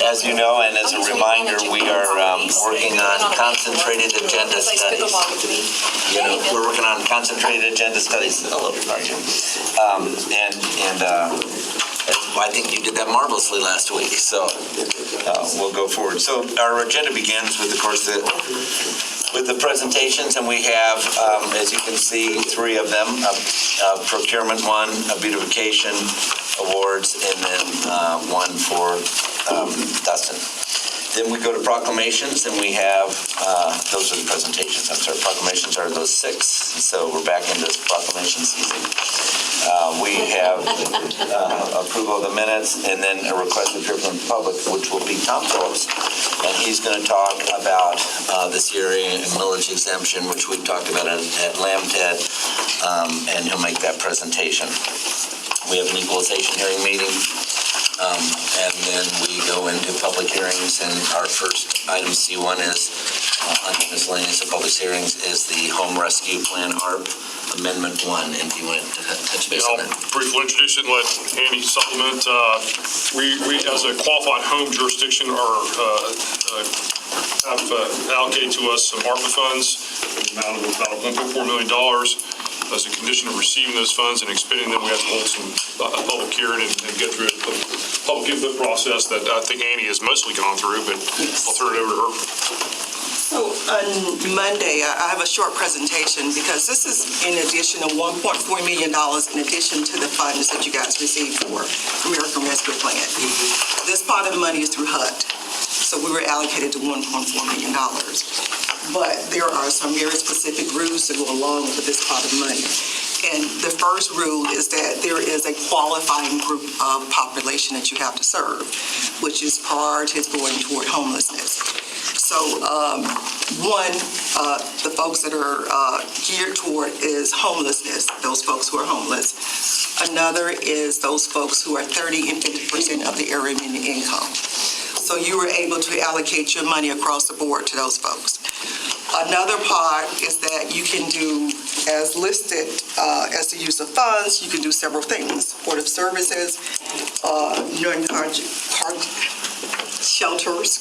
As you know, and as a reminder, we are working on concentrated agenda studies. We're working on concentrated agenda studies. Hello, Roger. I think you did that marvelously last week, so we'll go forward. So our agenda begins with, of course, with the presentations, and we have, as you can see, 3 of them, procurement one, a beautification awards, and then one for Dustin. Then we go to proclamations, and we have, those are the presentations, I'm sorry, proclamations are those 6, so we're back into proclamation season. We have approval of the minutes, and then a request to hear from the public, which will be Tom Phillips, and he's going to talk about the CRA and millage exemption, which we've talked about at LAMTED, and he'll make that presentation. We have an equalization hearing meeting. And then we go into public hearings, and our first item C1 is under miscellaneous of public hearings is the Home Rescue Plan ARP Amendment 1. And do you want to touch base on that? I'll briefly introduce it and let Andy supplement. We as a qualified home jurisdiction, have allocated to us some ARPA funds in the amount of about $1.4 million. As a condition of receiving those funds and expending them, we have to hold some public hearing and get through a public input process that I think Annie has mostly gone through, but I'll turn it over to her. So on Monday, I have a short presentation because this is in addition of $1.4 million in addition to the funds that you guys received for American Rescue Plan. This part of the money is through HUD, so we were allocated to $1.4 million. But there are some very specific rules that go along with this pot of money. And the first rule is that there is a qualifying group of population that you have to serve, which is priorities going toward homelessness. So the folks that are geared toward is homelessness, those folks who are homeless. Another is those folks who are 30 and 50% of the area median income. So you were able to allocate your money across the board to those folks. Another part is that you can do, as listed, as the use of funds, you can do several things. Supportive services, shelters,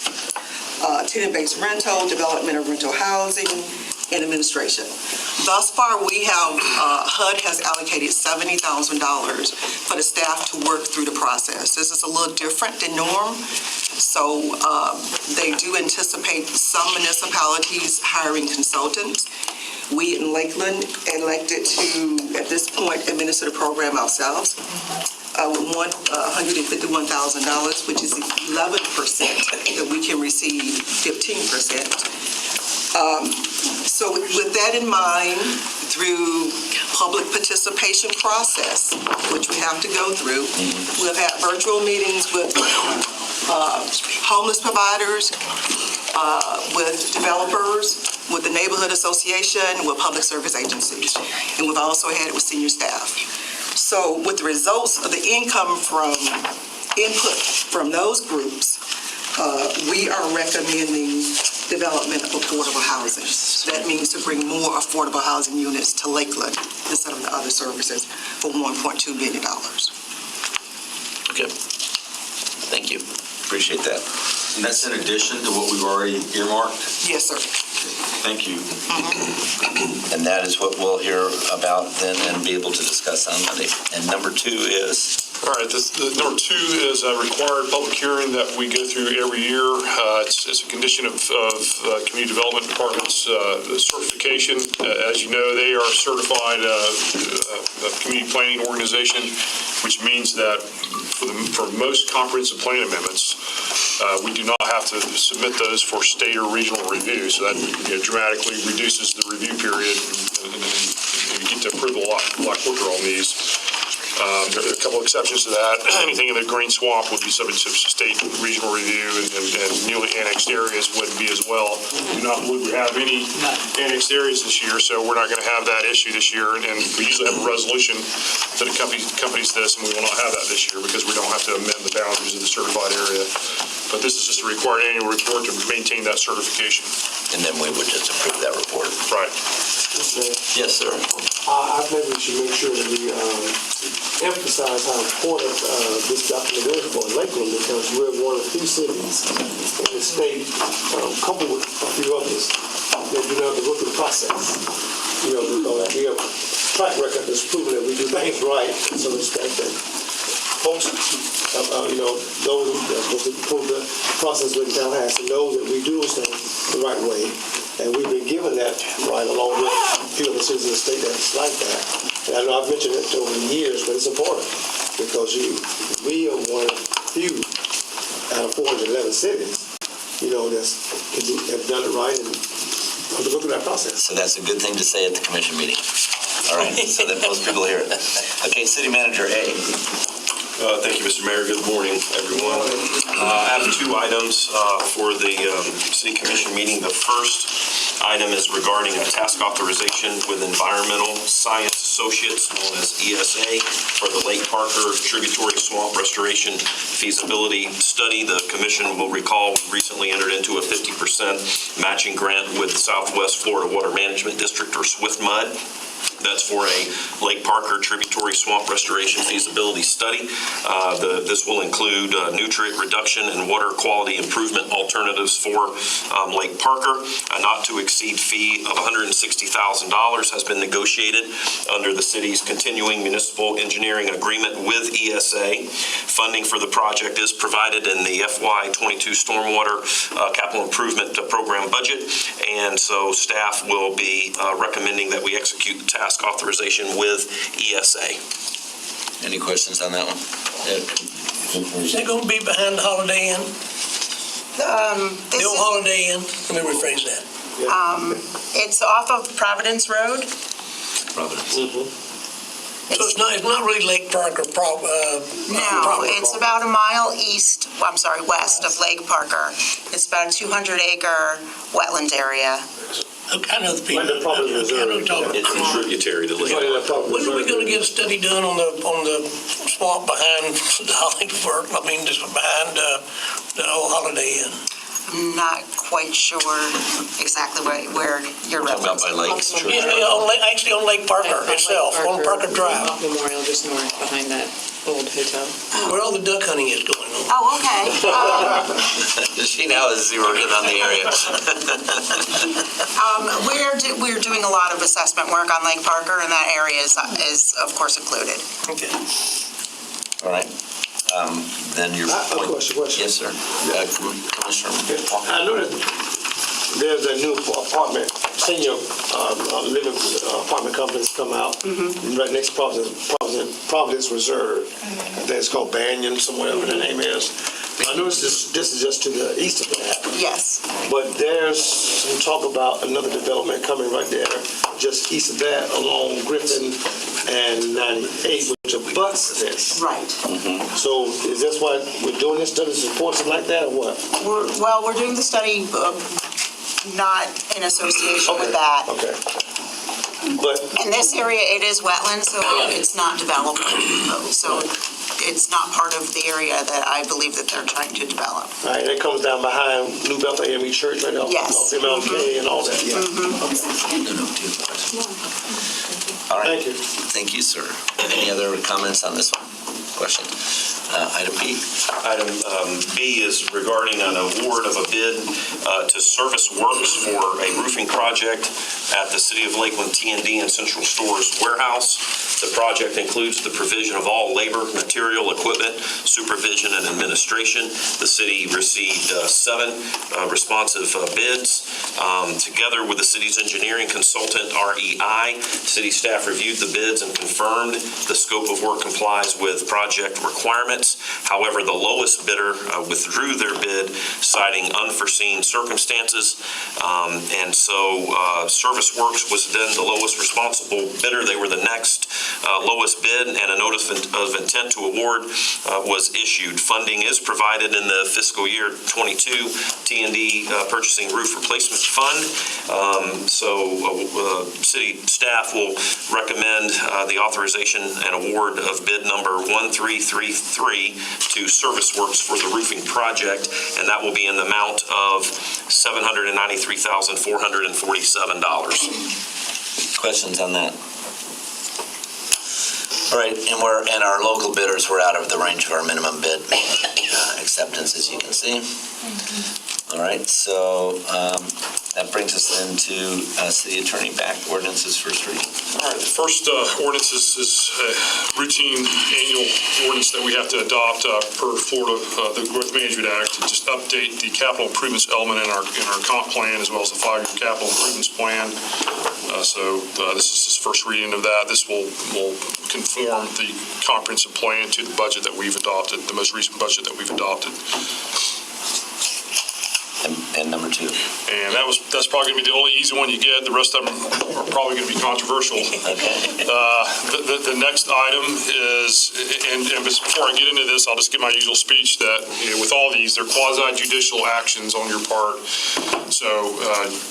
tenant-based rental, development of rental housing, and administration. Thus far, we have, HUD has allocated $70,000 for the staff to work through the process. This is a little different than norm. So they do anticipate some municipalities hiring consultants. We in Lakeland elected to, at this point, administer the program ourselves. With $151,000, which is 11%, that we can receive 15%. So with that in mind, through public participation process, which we have to go through, we've had virtual meetings with homeless providers, with developers, with the neighborhood association, with public service agencies, and we've also had it with senior staff. So with the results of the income from input from those groups, we are recommending development of affordable housing. That means to bring more affordable housing units to Lakeland instead of the other services for $1.2 million. Okay. Thank you. Appreciate that. And that's in addition to what we've already earmarked? Yes, sir. Thank you. And that is what we'll hear about then and be able to discuss on Monday. And number 2 is? All right, number 2 is a required public hearing that we go through every year. It's a condition of Community Development Department's certification. As you know, they are a certified community planning organization, which means that for most comprehensive plan amendments, we do not have to submit those for state or regional review. So that dramatically reduces the review period, and you get to approval a lot quicker on these. There are a couple exceptions to that. Anything in the green swamp would be subject to state regional review, and newly annexed areas would be as well. We do not believe we have any annexed areas this year, so we're not going to have that issue this year. And we usually have a resolution that accompanies this, and we will not have that this year because we don't have to amend the boundaries of the certified area. But this is just a required annual report to maintain that certification. And then we would just approve that report. Right. Yes, sir. I think we should make sure that we emphasize how important this document is for Lakeland, because we're one of the few cities in the state, coupled with a few others, that do not have to go through the process. Because we have a track record that's proven that we do things right in some respect. And folks, those who are supposed to prove the process in town has to know that we do things the right way. And we've been given that right along with a few other cities in the state that's like that. And I know I've mentioned it over the years, but it's important because we are one of the few out of 411 cities, that have done it right and have to go through that process. So that's a good thing to say at the commission meeting. All right, so that most people hear it. Okay, City Manager A. Thank you, Mr. Mayor. Good morning, everyone. I have two items for the City Commission meeting. The first item is regarding a task authorization with Environmental Science Associates, known as ESA, for the Lake Parker Tributary Swamp Restoration Feasibility Study. The Commission will recall we recently entered into a 50% matching grant with Southwest Florida Water Management District, or SWIFT-MUD. That's for a Lake Parker Tributary Swamp Restoration Feasibility Study. This will include nutrient reduction and water quality improvement alternatives for Lake Parker. A not-to-exceed fee of $160,000 has been negotiated under the city's continuing municipal engineering agreement with ESA. Funding for the project is provided in the FY22 Stormwater Capital Improvement Program budget, and so staff will be recommending that we execute the task authorization with ESA. Any questions on that one? Is that going to be behind the Holiday Inn? The old Holiday Inn? Let me rephrase that. It's off of Providence Road. Providence. So it's not really Lake Parker No, it's about a mile west of Lake Parker. It's about a 200-acre wetland area. I know the people. Like the public reserve. It's a tributary to Lake. When are we going to get a study done on the swamp behind the Hollywood? Just behind the old Holiday Inn? I'm not quite sure exactly where you're Talking about by referencing. Lake. Actually on Lake Parker itself, on Parker Drive, Off Memorial, just north behind that old hotel. where all the duck hunting is going on. Oh, okay. She now is zeroed in on the area. We're doing a lot of assessment work on Lake Parker, and that area is of course included. Okay. All right. Then your point. Question. Yes, sir. Commissioner. I know that there's a new apartment, senior living apartment companies come out right next to Providence Reserve. I think it's called Banyan, somewhere, whatever the name is. I noticed this is just to the east of that. Yes. But there's some talk about another development coming right there, just east of that, along Griffin and 98, which abuts this. Right. So is this why we're doing this study to support something like that, or what? We're doing the study not in association with that. Okay. But In this area, it is wetland, so it's not developed. So it's not part of the area that I believe that they're trying to develop. all right, it comes down behind New Bethel AME Church right now. Yes. MLK and all that. Yeah. All right. Thank you. Thank you, sir. Any other comments on this one? Question? Item B. Item B is regarding an award of a bid to Service Works for a roofing project at the City of Lakeland T&D and Central Stores warehouse. The project includes the provision of all labor, material, equipment, supervision, and administration. The city received 7 responsive bids. Together with the city's engineering consultant, REI, city staff reviewed the bids and confirmed the scope of work complies with project requirements. However, the lowest bidder withdrew their bid, citing unforeseen circumstances. And so Service Works was then the lowest responsible bidder. They were the next lowest bid, and a notice of intent to award was issued. Funding is provided in the fiscal year 22 T&D Purchasing Roof Replacement Fund. City staff will recommend the authorization and award of bid number 1333 to Service Works for the roofing project, and that will be in the amount of $793,447. Questions on that? All right, and our local bidders were out of the range of our minimum bid acceptance, as you can see. All right, so that brings us into City Attorney back, ordinances first reading. All right, the first ordinance is a routine annual ordinance that we have to adopt per Florida, the Growth Management Act, to just update the capital improvements element in our comp plan as well as the 5-year capital improvements plan. So this is the first reading of that. This will conform the comprehensive plan to the budget that we've adopted, the most recent budget that we've adopted. And number 2. And that's probably going to be the only easy one you get. The rest of them are probably going to be controversial. Okay. The next item is, and before I get into this, I'll just give my usual speech that with all these, they're quasi-judicial actions on your part. So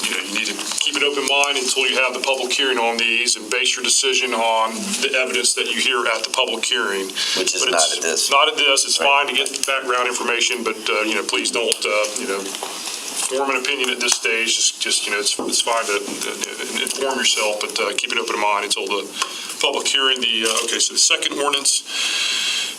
you need to keep an open mind until you have the public hearing on these and base your decision on the evidence that you hear at the public hearing. Which is not at this. Not at this. It's fine to get background information, but please don't form an opinion at this stage. Just it's fine to inform yourself, but keep an open mind until the public hearing. So the second ordinance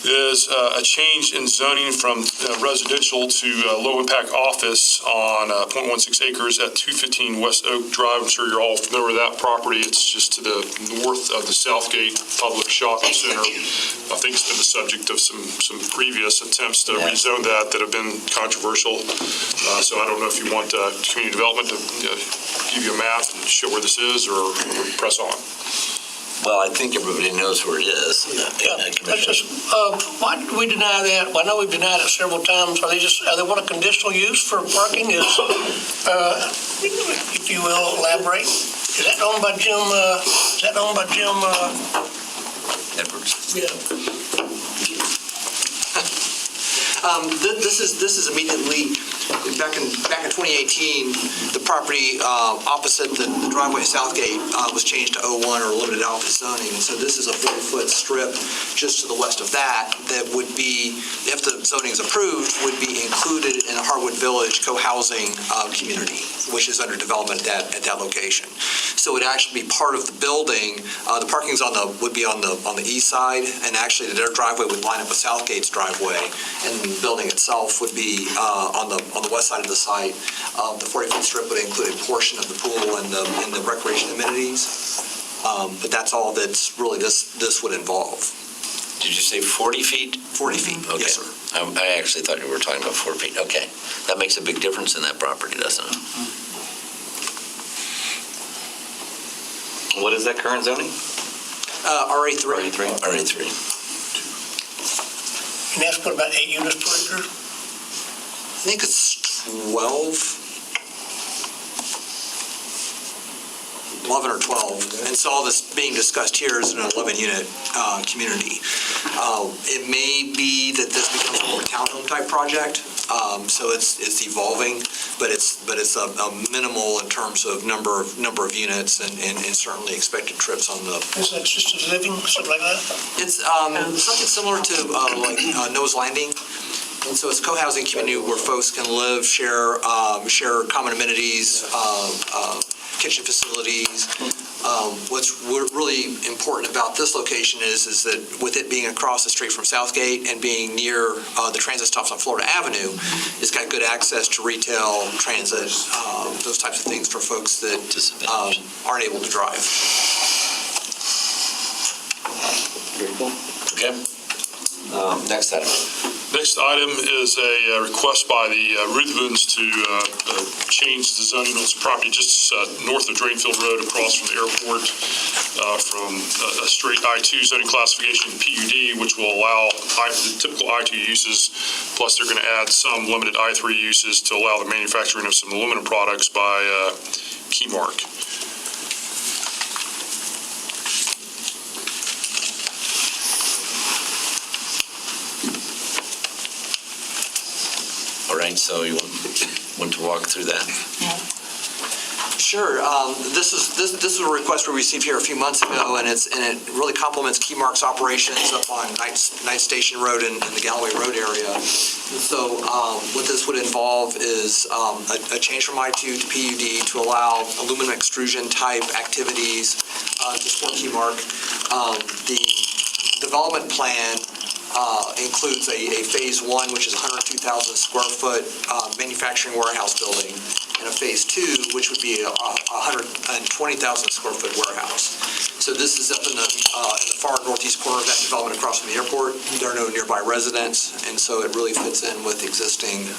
is a change in zoning from residential to low-impact office on 0.16 acres at 215 West Oak Drive. I'm sure you're all familiar with that property. It's just to the north of the Southgate Public Shopping Center. I think it's been the subject of some previous attempts to rezone that have been controversial. So I don't know if you want community development to give you a map and show where this is, or press on. Well, I think everybody knows where it is. Let's just, why did we deny that? Well, I know we've denied it several times. Are they want a conditional use for parking? If you will, elaborate. Is that owned by Jim, Edwards. Yeah. This is immediately back in 2018. The property opposite the driveway at Southgate was changed to O1 or limited office zoning, and so this is a 40-foot strip just to the west of that would be, if the zoning is approved, would be included in the Harwood Village co-housing community, which is under development at that location. So it would actually be part of the building. The parking's would be on the east side, and actually their driveway would line up with Southgate's driveway, and the building itself would be on the west side of the site. The 40-foot strip would include a portion of the pool and the recreation amenities, but that's all that's really this would involve. Did you say 40 feet? 40 feet, Okay. yes, sir. I actually thought you were talking about 4 feet. Okay. That makes a big difference in that property, doesn't it? What is that current zoning? RA3. RA3. And that's put about 8 units per acre? I think it's 12. 11 or 12, and so all this being discussed here is an 11-unit community. It may be that this becomes a more townhome type project, so it's evolving, but it's a minimal in terms of number of units and certainly expected trips on the. Is that assisted living, something like that? It's something similar to Noah's Landing. And so it's a co-housing community where folks can live, share common amenities, kitchen facilities. What's really important about this location is that with it being across the street from Southgate and being near the transit stops on Florida Avenue, it's got good access to retail, transit, those types of things for folks that aren't able to drive. Very cool. Okay. Next item. Next item is a request by the Ruthvens to change the zoning on some property just north of Drainfield Road across from the airport from a straight I-2 zoning classification to PUD, which will allow the typical I-2 uses, plus they're going to add some limited I-3 uses to allow the manufacturing of some aluminum products by Keymark. All right, so you want to walk through that? Sure. This is a request we received here a few months ago, and it really complements Keymark's operations up on Night Station Road and the Galloway Road area. And so what this would involve is a change from I-2 to PUD to allow aluminum extrusion type activities to support Keymark. The development plan includes a Phase 1, which is 102,000 square foot manufacturing warehouse building, and a Phase 2, which would be a 120,000 square foot warehouse. So this is up in the far northeast corner of that development across from the airport. There are no nearby residents, and so it really fits in with the existing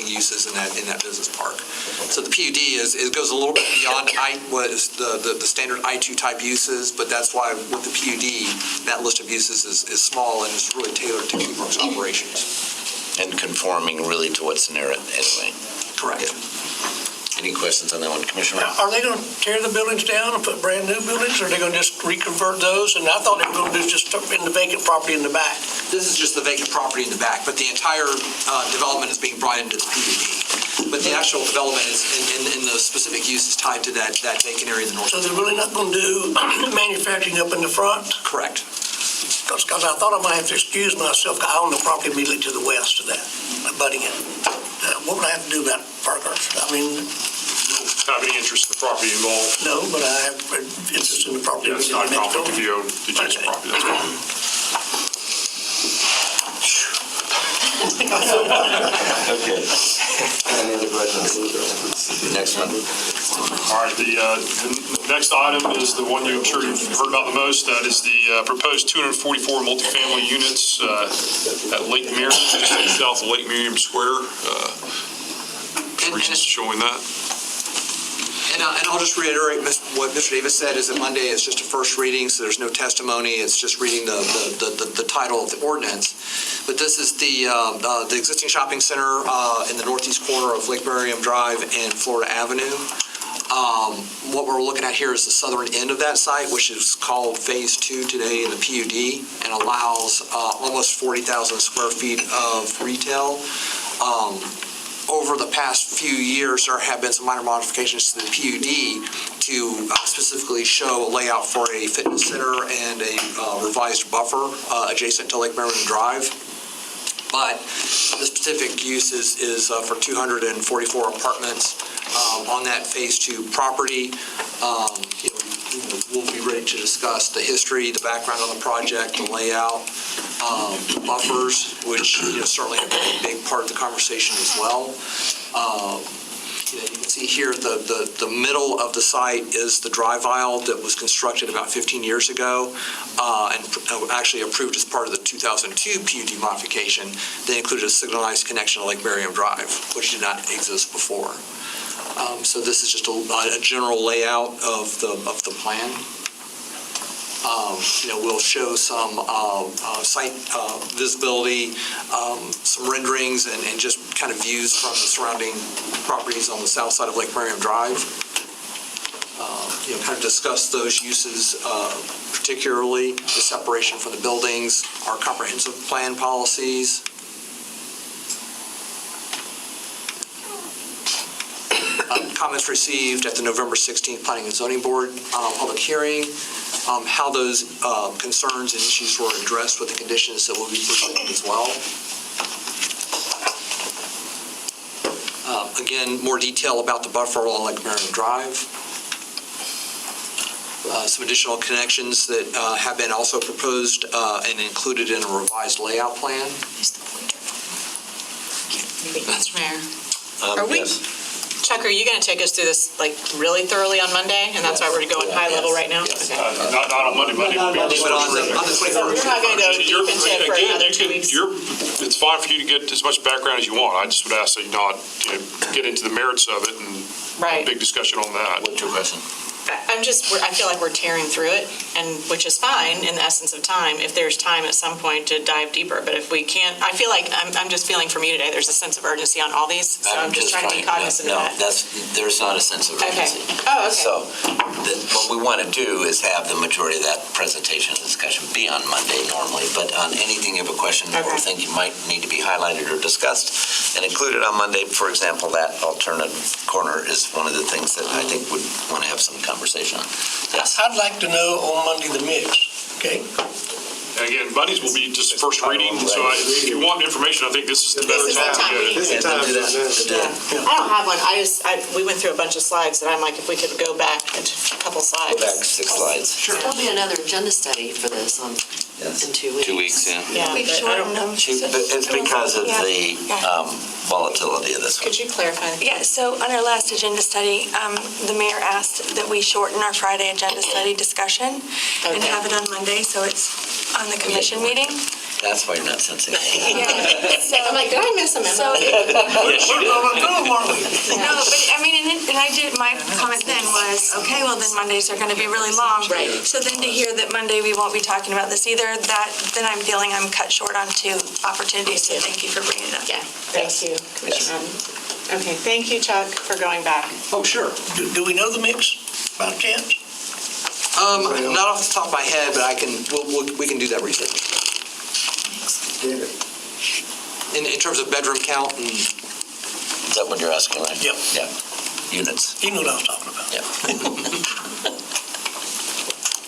uses in that business park. So the PUD it goes a little bit beyond what is the standard I-2 type uses, but that's why with the PUD, that list of uses is small and is really tailored to Key Park's operations. And conforming really to what's in there anyway. Correct. Any questions on that one, Commissioner? Are they going to tear the buildings down and put brand-new buildings, or are they going to just reconvert those? And I thought they were going to do just in the vacant property in the back. This is just the vacant property in the back, but the entire development is being brought into the PUD. But the actual development is in the specific uses tied to that vacant area in the north. So they're really not going to do manufacturing up in the front? Correct. Because I thought I might have to excuse myself. I own the property immediately to the west of that, abutting it. What would I have to do about parkers? I mean, Have any interest in the property involved? no, but I have interest in the property. Yes, not conflict if you own the adjacent property, that's fine. Okay. Any other questions? Next one. All right, the next item is the one I'm sure you've heard about the most. That is the proposed 244 multifamily units at Lake Miriam, just south of Lake Miriam Square. Teresa's showing that. And I'll just reiterate what Mr. Davis said, is that Monday is just a first reading, so there's no testimony. It's just reading the title of the ordinance. But this is the existing shopping center in the northeast corner of Lake Miriam Drive and Florida Avenue. What we're looking at here is the southern end of that site, which is called Phase 2 today in the PUD, and allows almost 40,000 square feet of retail. Over the past few years, there have been some minor modifications to the PUD to specifically show a layout for a fitness center and a revised buffer adjacent to Lake Miriam Drive. But the specific use is for 244 apartments on that Phase 2 property. We'll be ready to discuss the history, the background on the project, the layout, buffers, which certainly have been a big part of the conversation as well. You can see here the middle of the site is the drive aisle that was constructed about 15 years ago and actually approved as part of the 2002 PUD modification. They included a signalized connection to Lake Miriam Drive, which did not exist before. So this is just a general layout of the plan. We'll show some site visibility, some renderings, and just kind of views from the surrounding properties on the south side of Lake Miriam Drive. Kind of discuss those uses, particularly the separation from the buildings, our comprehensive plan policies. Comments received at the November 16th Planning and Zoning Board public hearing, how those concerns and issues were addressed with the conditions that will be presented as well. Again, more detail about the buffer along Lake Miriam Drive. Some additional connections that have been also proposed and included in a revised layout plan. Mr. Mayor, Are we? Chuck, are you going to take us through this really thoroughly on Monday? And that's why we're going high level right now? Yes. Okay. Not on Monday. We'll be But on the 21st. We're not going to go deep into it for another 2 weeks. It's fine for you to get as much background as you want. I just would ask that you not get into the merits of it and Right. a big discussion on that. What's your question? I feel like we're tearing through it, and which is fine in the essence of time, if there's time at some point to dive deeper. But if we can't, I feel like I'm just feeling from you today, there's a sense of urgency on all these, so I'm just trying to be cognizant of that. No, there's not a sense of urgency. Okay. Oh, okay. So what we want to do is have the majority of that presentation and discussion be on Monday normally, but on anything you have a question or think you might need to be highlighted or discussed and included on Monday, for example, that alternate corner is one of the things that I think would want to have some conversation on. Yes. I'd like to know on Monday the mix, okay? And again, Buddies will be just first reading, so if you want information, I think this is the better This is the time time to we get it. This is time to do that. I don't have one, we went through a bunch of slides, and I'm like, if we could go back a couple slides. Go back 6 slides. There'll be another agenda study for this on Yes. in 2 weeks. 2 weeks, yeah. Yeah, We've but I shortened don't, them. It's because of the volatility of this one. could you clarify? Yeah, so on our last agenda study, the mayor asked that we shorten our Friday agenda study discussion and Okay. have it on Monday, so it's on the commission meeting. That's why you're not sensing it. I'm like, did I miss a So, memo? no, but I mean, and I did, my comment then was, okay, well, then Mondays are going to be really long. Right. So then to hear that Monday we won't be talking about this either, then I'm feeling I'm cut short on 2 opportunities, so thank you for bringing it up. Yeah, thank you, Commissioner. Okay, thank you, Chuck, for going back. Oh, sure. Do we know the mix by chance? Not off the top of my head, but we can do that research. In terms of bedroom count and Is that what you're asking, right? Yep. Yeah, units. You knew what I was talking about. Yeah.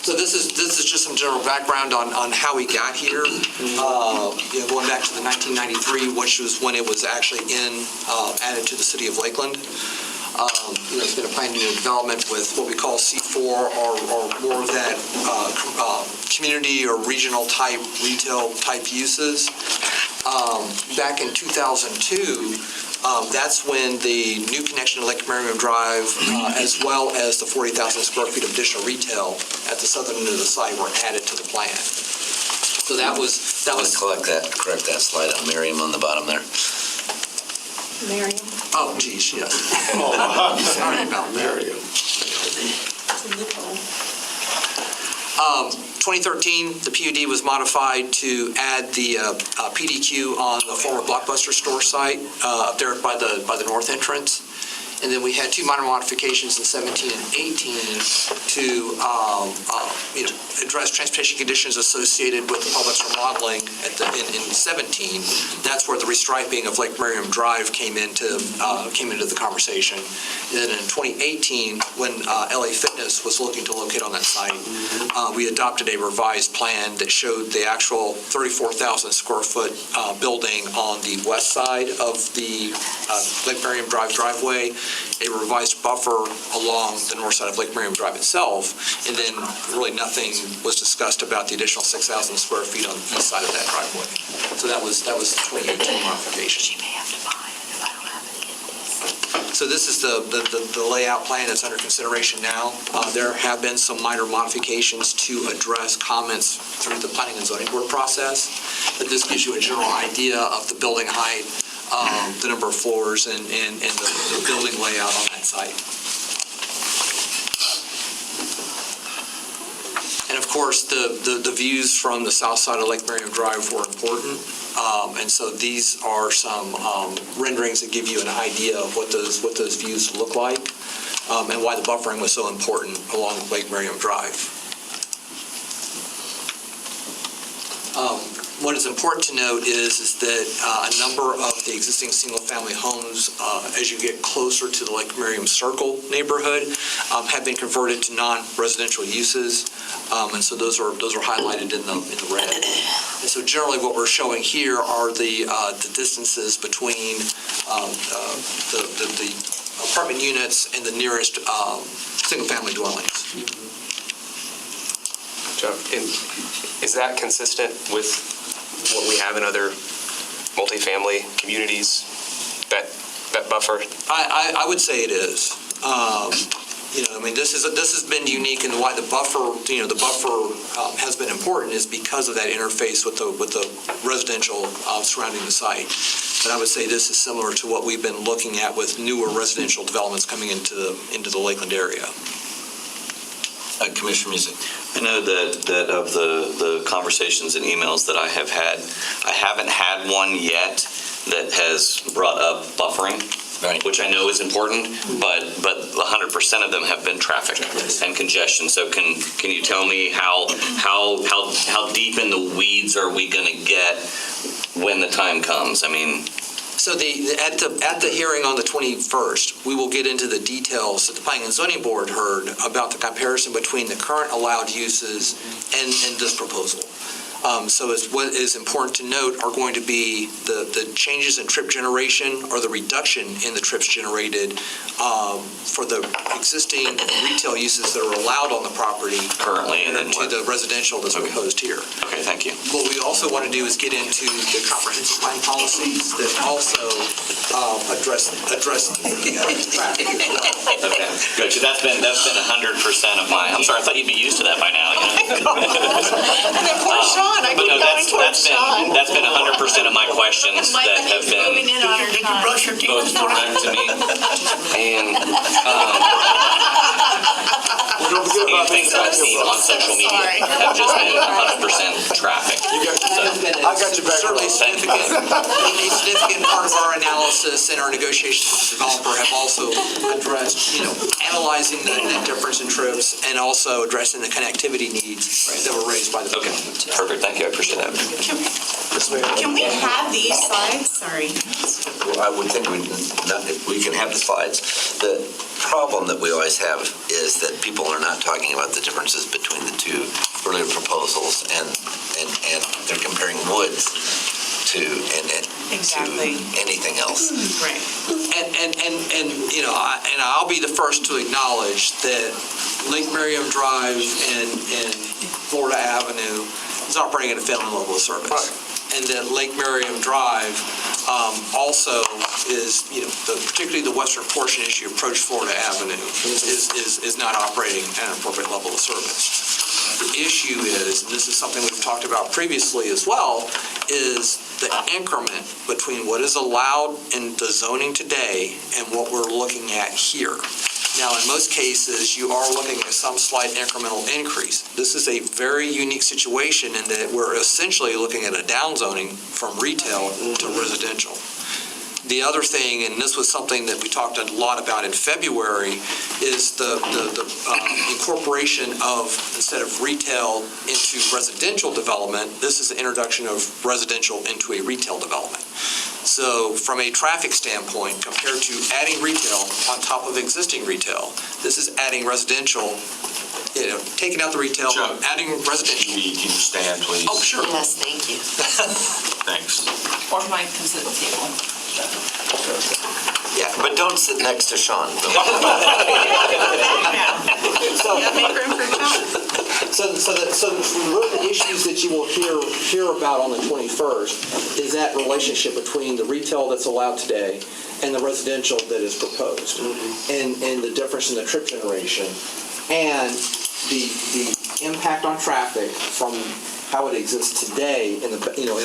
so this is just some general background on how we got here. Going back to the 1993, which was when it was actually added to the city of Lakeland. It's been a planned unit development with what we call C4 or more of that community or regional type retail type uses. Back in 2002, that's when the new connection to Lake Merriam Drive, as well as the 40,000 square feet of additional retail at the southern end of the site were added to the plan. So that was. Correct that slide on Miriam on the bottom there. Miriam? Oh, geez, yes. Sorry about Miriam. 2013, the PUD was modified to add the PDQ on the former Blockbuster store site up there by the north entrance. And then we had 2 minor modifications in 17 and 18 to address transportation conditions associated with the Publix remodeling in 17. That's where the restriping of Lake Merriam Drive came into the conversation. And then in 2018, when LA Fitness was looking to locate on that site, we adopted a revised plan that showed the actual 34,000 square foot building on the west side of the Lake Merriam Drive driveway, a revised buffer along the north side of Lake Merriam Drive itself, and then really nothing was discussed about the additional 6,000 square feet on the east side of that driveway. So that was 2018 modification. She may have to buy it if I don't have it. So this is the layout plan that's under consideration now. There have been some minor modifications to address comments through the planning and zoning board process, but this gives you a general idea of the building height, the number of floors, and the building layout on that site. And of course, the views from the south side of Lake Merriam Drive were important. And so these are some renderings that give you an idea of what those views look like and why the buffering was so important along Lake Merriam Drive. What is important to note is that a number of the existing single-family homes, as you get closer to the Lake Merriam Circle neighborhood, have been converted to non-residential uses, and so those are highlighted in the red. And so generally, what we're showing here are the distances between the apartment units and the nearest single-family dwellings. Jeff, is that consistent with what we have in other multifamily communities, that buffer? I would say it is. This has been unique, and why the buffer has been important is because of that interface with the residential surrounding the site. But I would say this is similar to what we've been looking at with newer residential developments coming into the Lakeland area. Commissioner Music. I know that of the conversations and emails that I have had, I haven't had one yet that has brought up buffering, right, which I know is important, but 100% of them have been traffic and congestion. So can you tell me how deep in the weeds are we going to get when the time comes? I mean, so at the hearing on the 21st, we will get into the details that the Planning and Zoning Board heard about the comparison between the current allowed uses and this proposal. So what is important to note are going to be the changes in trip generation or the reduction in the trips generated for the existing retail uses that are allowed on the property Currently, and then to the residential that's proposed here. Okay, thank you. What we also want to do is get into the comprehensive plan policies that also address the traffic. Okay, good. So that's been 100% of my. I'm sorry, I thought you'd be used to that by now. You know? And then poor Sean, I But keep no, going towards Sean. that's been 100% of my questions that have been Did you brush your teeth both this morning? direct to me and Don't forget about things I've seen on social media have just been 100% traffic. I got your back. Certainly a significant part of our analysis and our negotiations with the developer have also addressed, analyzing the difference in trips and also addressing the connectivity needs that were raised by the Okay, developer. perfect. Thank you. I appreciate that. Can we have these slides? Sorry. I would think we can have the slides. The problem that we always have is that people are not talking about the differences between the two earlier proposals, and they're comparing woods to Exactly. to anything else. Right. And I'll be the first to acknowledge that Lake Merriam Drive and Florida Avenue is operating at a failing level of service. Right. And that Lake Merriam Drive also is, particularly the western portion as you approach Florida Avenue, is not operating at an appropriate level of service. The issue is, and this is something we've talked about previously as well, is the increment between what is allowed in the zoning today and what we're looking at here. Now, in most cases, you are looking at some slight incremental increase. This is a very unique situation in that we're essentially looking at a downzoning from retail to residential. The other thing, and this was something that we talked a lot about in February, is the incorporation of, instead of retail into residential development, this is the introduction of residential into a retail development. So from a traffic standpoint, compared to adding retail on top of existing retail, this is adding residential, taking out the retail, Chuck, adding residential. Can you stand, please? Oh, sure. Yes, thank you. Thanks. Or Mike can sit at the table. Yeah, but don't sit next to Sean. So the issues that you will hear about on the 21st is that relationship between the retail that's allowed today and the residential that is proposed, and the difference in the trip generation, and the impact on traffic from how it exists today in the,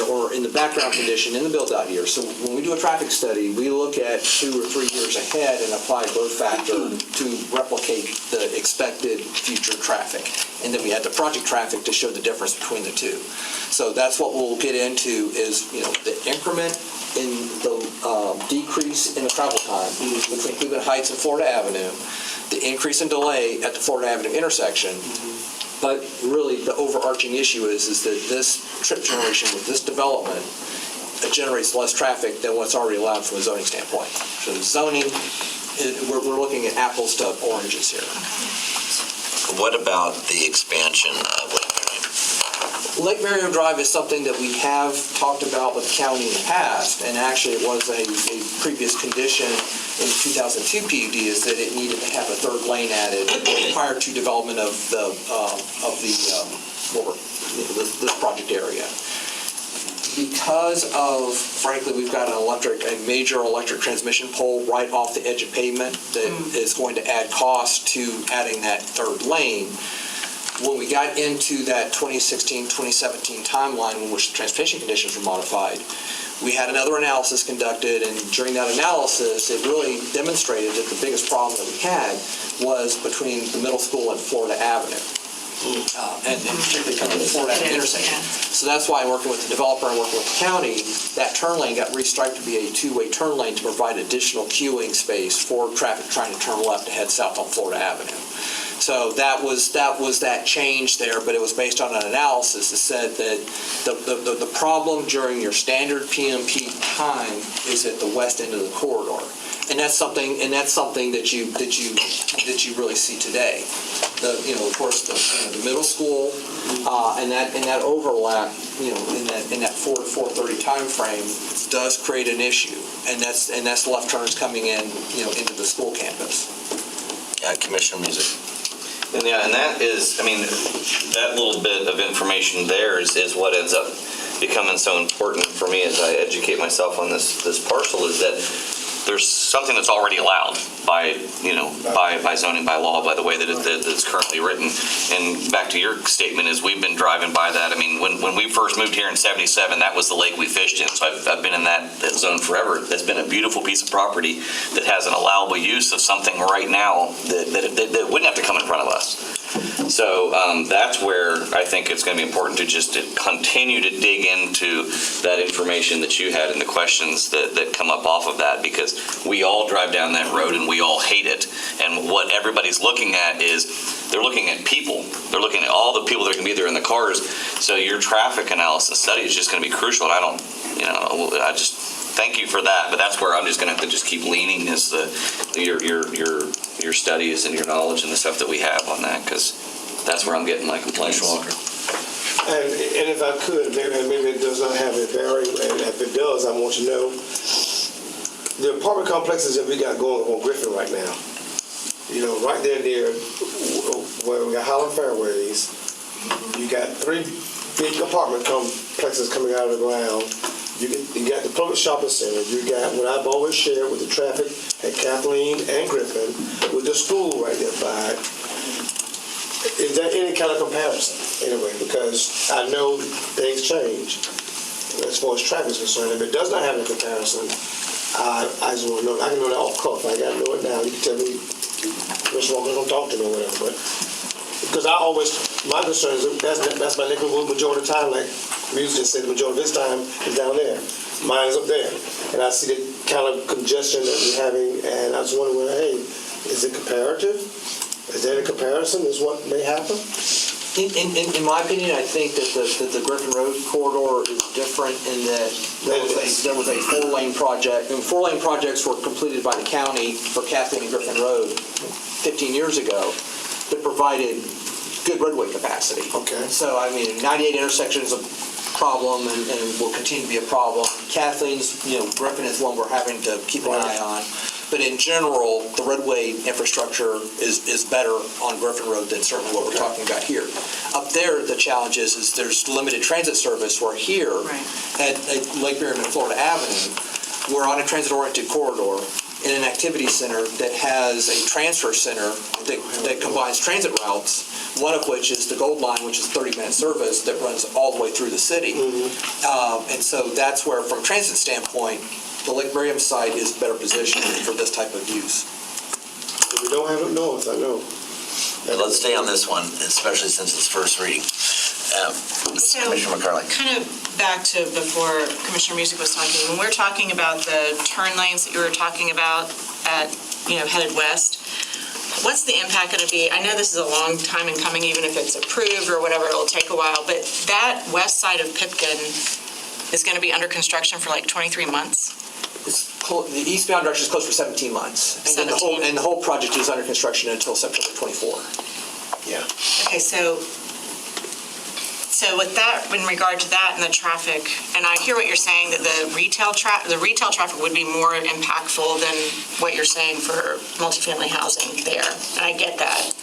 or in the background condition in the build-out year. So when we do a traffic study, we look at 2 or 3 years ahead and apply growth factor to replicate the expected future traffic. And then we add the project traffic to show the difference between the two. So that's what we'll get into is, the increment in the decrease in the travel time between Cleveland Heights and Florida Avenue, the increase in delay at the Florida Avenue intersection. But really, the overarching issue is that this trip generation with this development generates less traffic than what's already allowed from a zoning standpoint. So the zoning, we're looking at apples to oranges here. What about the expansion of Lake Merriam? Lake Merriam Drive is something that we have talked about with the county in the past, and actually it was a previous condition in 2002 PUD is that it needed to have a third lane added prior to development of this project area. Because of, frankly, we've got a major electric transmission pole right off the edge of pavement that is going to add cost to adding that third lane. When we got into that 2016-2017 timeline in which the transportation conditions were modified, we had another analysis conducted, and during that analysis, it really demonstrated that the biggest problem that we had was between the middle school and Florida Avenue, and particularly kind of the Florida Avenue intersection. So that's why, working with the developer and working with the county, that turn lane got restriped to be a two-way turn lane to provide additional queuing space for traffic trying to turn left to head south on Florida Avenue. So that was that change there, but it was based on an analysis that said that the problem during your standard PMP time is at the west end of the corridor. And that's something that you really see today. Of course, the middle school, and that overlap, in that 4 to 4:30 timeframe does create an issue. And that's left turns coming in, into the school campus. Yeah, Commissioner Music. And that is, that little bit of information there is what ends up becoming so important for me as I educate myself on this parcel, is that there's something that's already allowed by zoning, by law, by the way that it's currently written. And back to your statement, is we've been driving by that. When we first moved here in '77, that was the lake we fished in. So I've been in that zone forever. That's been a beautiful piece of property that has an allowable use of something right now that wouldn't have to come in front of us. So that's where I think it's going to be important to continue to dig into that information that you had and the questions that come up off of that, because we all drive down that road and we all hate it. And what everybody's looking at is they're looking at people. They're looking at all the people that are going to be there in the cars. So your traffic analysis study is just going to be crucial. And I just thank you for that. But that's where I'm just going to have to just keep leaning is your studies and your knowledge and the stuff that we have on that, because that's where I'm getting my complaints. And if I could, maybe it does not have a bearing, and if it does, I want you to know the apartment complexes that we got going on Griffin right now. Right there near where we got Highland Fairways, you got 3 big apartment complexes coming out of the ground. You got the public shopping center. You got what I've always shared with the traffic at Kathleen and Griffin, with the school right there by it. Is there any kind of comparison, anyway? Because I know things change as far as traffic is concerned. If it does not have a comparison, I just want to know. I can know that off cuff. I got to know it now. You can tell me, Mr. Walker, don't talk to me or whatever. But because my concern is that's my neighborhood majority of the time. Like Music just said, the majority of his time is down there. Mine is up there, and I see the kind of congestion that we're having. And I was wondering, hey, is it comparative? Is there a comparison? Is what may happen? In my opinion, I think that the Griffin Road corridor is different in that there was a 4-lane project. And 4-lane projects were completed by the county for Kathleen and Griffin Road 15 years ago that provided good roadway capacity. Okay. So, 98 intersection is a problem and will continue to be a problem. Kathleen's, Griffin is one we're having to keep an eye on. But in general, the roadway infrastructure is better on Griffin Road than certainly what we're talking about here. Up there, the challenge is there's limited transit service, where here at Lake Miriam and Florida Avenue, we're on a transit-oriented corridor in an activity center that has a transfer center that combines transit routes, one of which is the Gold Line, which is 30-minute service that runs all the way through the city. And so that's where, from a transit standpoint, the Lake Miriam site is better positioned for this type of use. If we don't have it north, I know. Let's stay on this one, especially since it's first reading. So, Commissioner McCarley. kind of back to before Commissioner Music was talking, when we're talking about the turn lanes that you were talking about at, headed west, what's the impact going to be? I know this is a long time in coming, even if it's approved or whatever, it'll take a while, but that west side of Pipkin is going to be under construction for like 23 months? The eastbound direction is closed for 17 months. And the whole project is under construction until September 24. Yeah. Okay, so with that, in regard to that and the traffic, and I hear what you're saying, that the retail traffic would be more impactful than what you're saying for multifamily housing there, and I get that.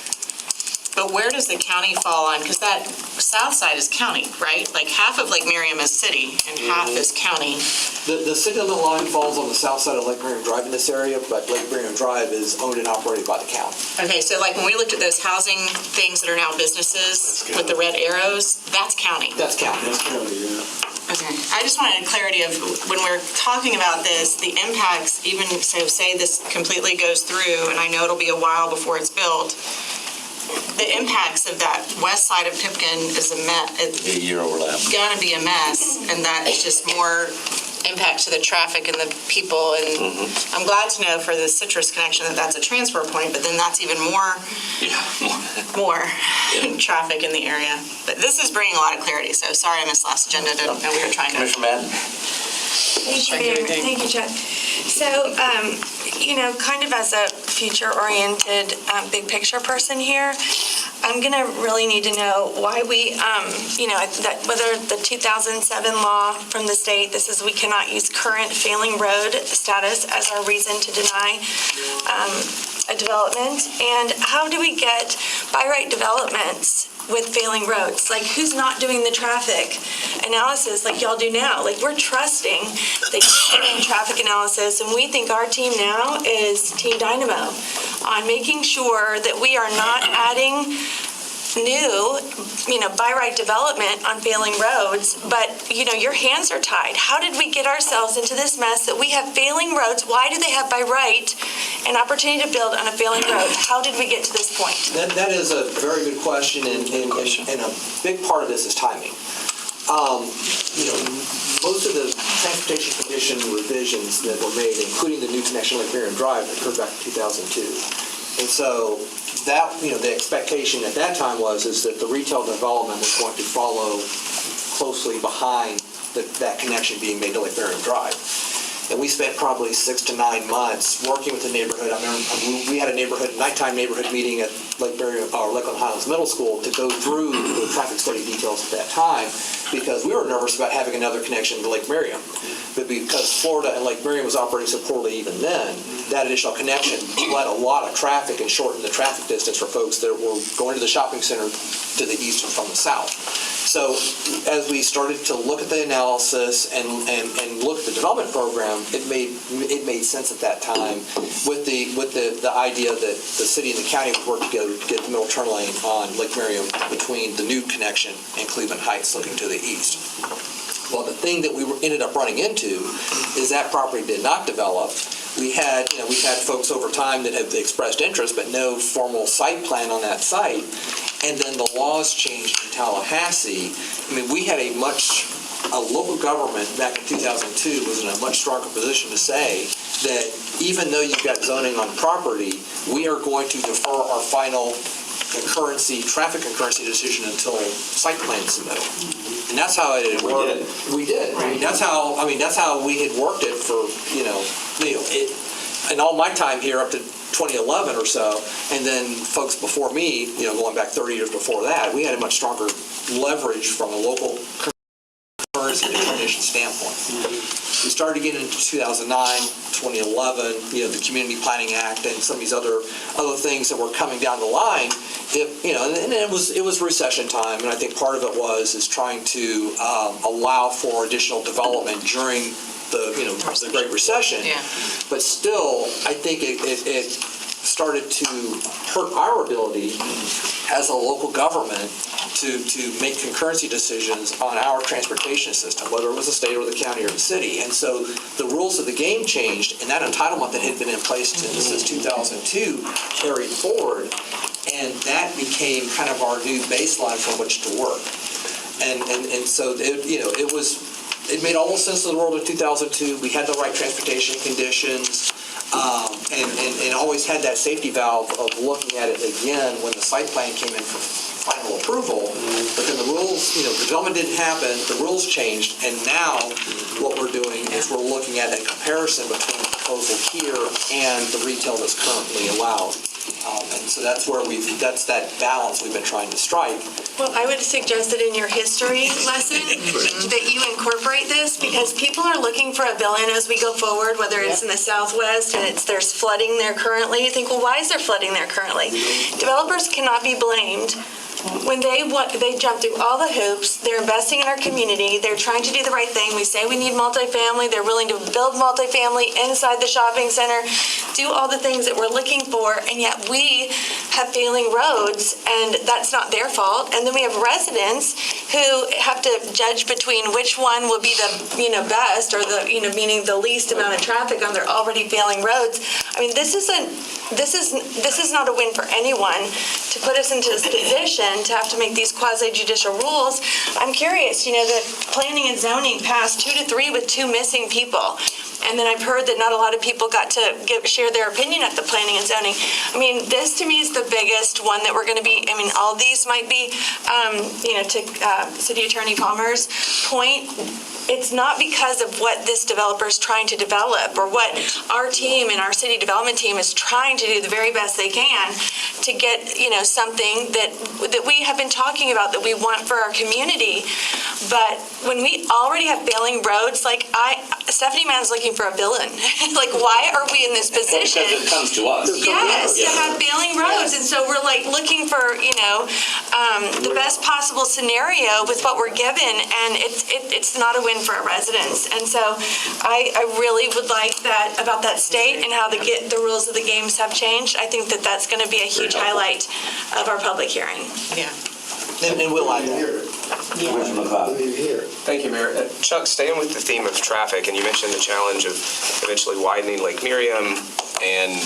But where does the county fall on? Because that south side is county, right? Like half of Lake Miriam is city and half is county. The signal line falls on the south side of Lake Miriam Drive in this area, but Lake Miriam Drive is owned and operated by the county. Okay, so like when we looked at those housing things that are now businesses with the red arrows, that's county. That's county. Okay, I just wanted clarity of when we're talking about this, the impacts, even so say this completely goes through, and I know it'll be a while before it's built, the impacts of that west side of Pipkin is a mess. It's gonna be a mess, and that is just more impact to the traffic and the people. And I'm glad to know for the citrus connection that that's a transfer point, but then that's even more traffic in the area. But this is bringing a lot of clarity, so sorry I missed last agenda. Didn't know we were trying to. Commissioner Madden. Thank you, Chuck. So, kind of as a future-oriented, big picture person here, I'm going to really need to know why we, whether the 2007 law from the state, this is we cannot use current failing road status as our reason to deny a development, and how do we get by right developments with failing roads? Like, who's not doing the traffic analysis like y'all do now? Like, we're trusting that you're doing traffic analysis, and we think our team now is Team Dynamo on making sure that we are not adding new, by right development on failing roads, but, your hands are tied. How did we get ourselves into this mess that we have failing roads? Why do they have by right an opportunity to build on a failing road? How did we get to this point? That is a very good question, and a big part of this is timing. Most of the transportation condition revisions that were made, including the new connection Lake Marion Drive, occurred back in 2002. And so that, the expectation at that time is that the retail development was going to follow closely behind that connection being made to Lake Marion Drive. And we spent probably 6 to 9 months working with the neighborhood. I remember we had a nighttime neighborhood meeting at Lakeland Highlands Middle School to go through the traffic study details at that time, because we were nervous about having another connection to Lake Marion. But because Florida and Lake Marion was operating so poorly even then, that additional connection led a lot of traffic and shortened the traffic distance for folks that were going to the shopping center to the east and from the south. So as we started to look at the analysis and look at the development program, it made sense at that time with the idea that the city and the county would work together to get the middle turn lane on Lake Marion between the new connection and Cleveland Heights looking to the east. Well, the thing that we ended up running into is that property did not develop. We've had folks over time that have expressed interest, but no formal site plan on that site. And then the laws changed in Tallahassee. We had a local government back in 2002 was in a much stronger position to say that even though you've got zoning on property, we are going to defer our final traffic concurrency decision until site plan submittal. And that's how it worked. We did. That's how we had worked it for, in all my time here up to 2011 or so, and then folks before me, going back 30 years before that, we had a much stronger leverage from a local concurrency determination standpoint. We started getting into 2009, 2011, the Community Planning Act and some of these other things that were coming down the line. And it was recession time, and I think part of it is trying to allow for additional development during the Great Recession. Yeah. But still, I think it started to hurt our ability as a local government to make concurrency decisions on our transportation system, whether it was the state or the county or the city. And so the rules of the game changed, and that entitlement that had been in place since 2002 carried forward, and that became kind of our new baseline from which to work. And so it made almost sense in the world of 2002. We had the right transportation conditions, and always had that safety valve of looking at it again when the site plan came in for final approval. But then the rules, the development didn't happen, the rules changed, and now what we're doing is we're looking at a comparison between the proposal here and the retail that's currently allowed. And so that's that balance we've been trying to strike. Well, I would suggest that in your history lesson that you incorporate this, because people are looking for a villain as we go forward, whether it's in the Southwest and there's flooding there currently. You think, well, why is there flooding there currently? Developers cannot be blamed. When they jump through all the hoops, they're investing in our community, they're trying to do the right thing. We say we need multifamily, they're willing to build multifamily inside the shopping center, do all the things that we're looking for, and yet we have failing roads, and that's not their fault. And then we have residents who have to judge between which one will be the best, or the meaning the least amount of traffic on their already failing roads. This is not a win for anyone to put us into this position to have to make these quasi-judicial rules. I'm curious, the planning and zoning passed 2-3 with 2 missing people. And then I've heard that not a lot of people got to share their opinion at the planning and zoning. I mean, this to me is the biggest one that we're going to be, I mean, all these might be, to City Attorney Palmer's point, it's not because of what this developer is trying to develop or what our team and our city development team is trying to do the very best they can to get, something that we have been talking about that we want for our community. But when we already have failing roads, Stephanie Mann's looking for a villain. Why are we in this position? Because it comes to us. Yes, to have failing roads. And so we're looking for, the best possible scenario with what we're given. And it's not a win for our residents. And so I really would like that about that state and how the rules of the games have changed. I think that's going to be a huge highlight of our public hearing. Yeah. And we'll like that. Thank you, Mayor. Chuck, staying with the theme of traffic, and you mentioned the challenge of eventually widening Lake Miriam and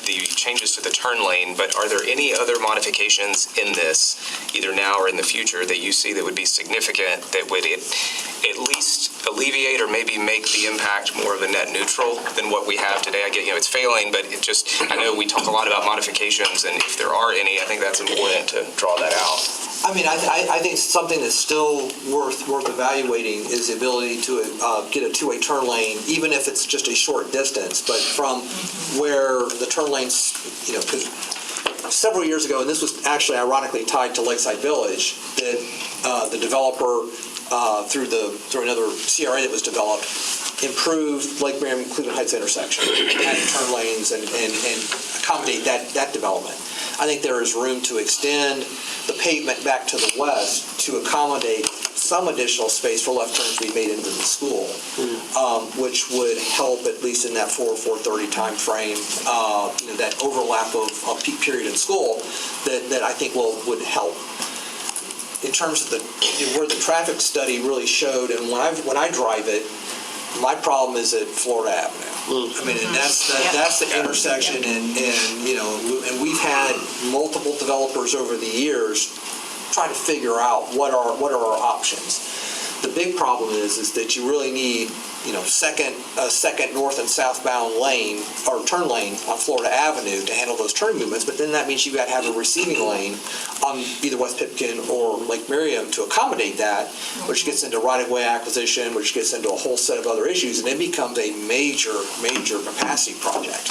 the changes to the turn lane, but are there any other modifications in this, either now or in the future, that you see that would be significant that would at least alleviate or maybe make the impact more of a net neutral than what we have today? I get, it's failing, but I know we talk a lot about modifications, and if there are any, I think that's important to draw that out. I mean, I think something that's still worth evaluating is the ability to get a two-way turn lane, even if it's just a short distance. But from where the turn lanes, because several years ago, and this was actually ironically tied to Lakeside Village, that the developer through another CRA that was developed improved Lake Miriam Cleveland Heights intersection, adding turn lanes and accommodate that development. I think there is room to extend the pavement back to the west to accommodate some additional space for left turns to be made into the school, which would help at least in that 4:30 time frame, that overlap of peak period in school that I think would help. In terms of where the traffic study really showed, and when I drive it, my problem is at Florida Avenue. I mean, and that's the intersection, and we've had multiple developers over the years try to figure out what are our options. The big problem is that you really need second north and southbound lane or turn lane on Florida Avenue to handle those turn movements, but then that means you've got to have a receiving lane on either West Pipkin or Lake Miriam to accommodate that, which gets into right-of-way acquisition, which gets into a whole set of other issues, and it becomes a major capacity project.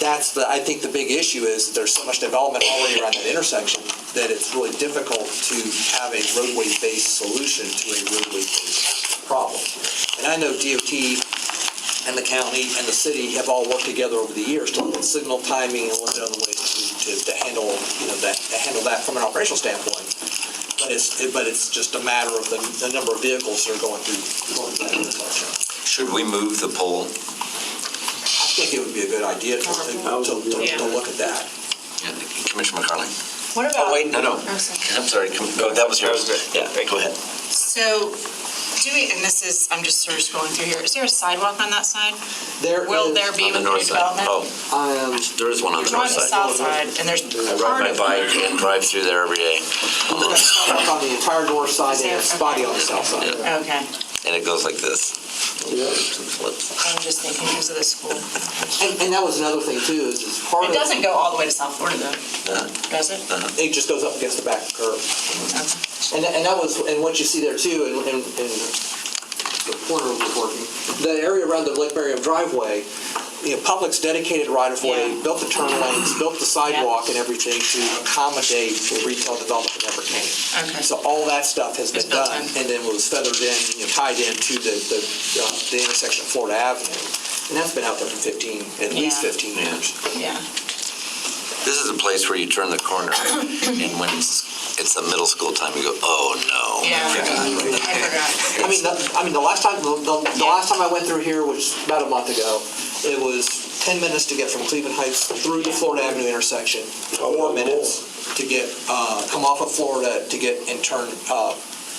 I think the big issue is that there's so much development already around that intersection that it's really difficult to have a roadway-based solution to a roadway-based problem. And I know DOT and the county and the city have all worked together over the years to look at signal timing and look at other ways to handle that from an operational standpoint. But it's just a matter of the number of vehicles that are going through that intersection. Should we move the pole? I think it would be a good idea to look at that. Commissioner McCarley? What about? Oh, wait, no. I'm sorry. That was yours. Yeah, go ahead. So, and this is, I'm just sort of scrolling through here. Is there a sidewalk on that side? Will there be with the new development? Oh, there is one on the north We're on the side. south side, and there's I ride my bike and drive through there every day. On the entire north side and a spotty on the south side. Okay. And it goes like this. I'm just thinking because of the school. And that was another thing too, is part of It doesn't go all the way to South Florida though, does it? it just goes up against the back curve. And that was, and what you see there too, and the corner was working, the area around the Lake Miriam driveway, Public's dedicated right-of-way, built the turn lanes, built the sidewalk and everything to accommodate the retail development that never came. Okay. So all that stuff has been built done, in. and then was feathered in, tied into the intersection of Florida Avenue. And that's been out there for at least 15 years. Yeah. This is a place where you turn the corner, and when it's the middle school time, you go, oh no. Yeah, I forgot. I mean, the last time I went through here was about a month ago. It was 10 minutes to get from Cleveland Heights through the Florida Avenue intersection, 4 minutes to get come off of Florida to get and turn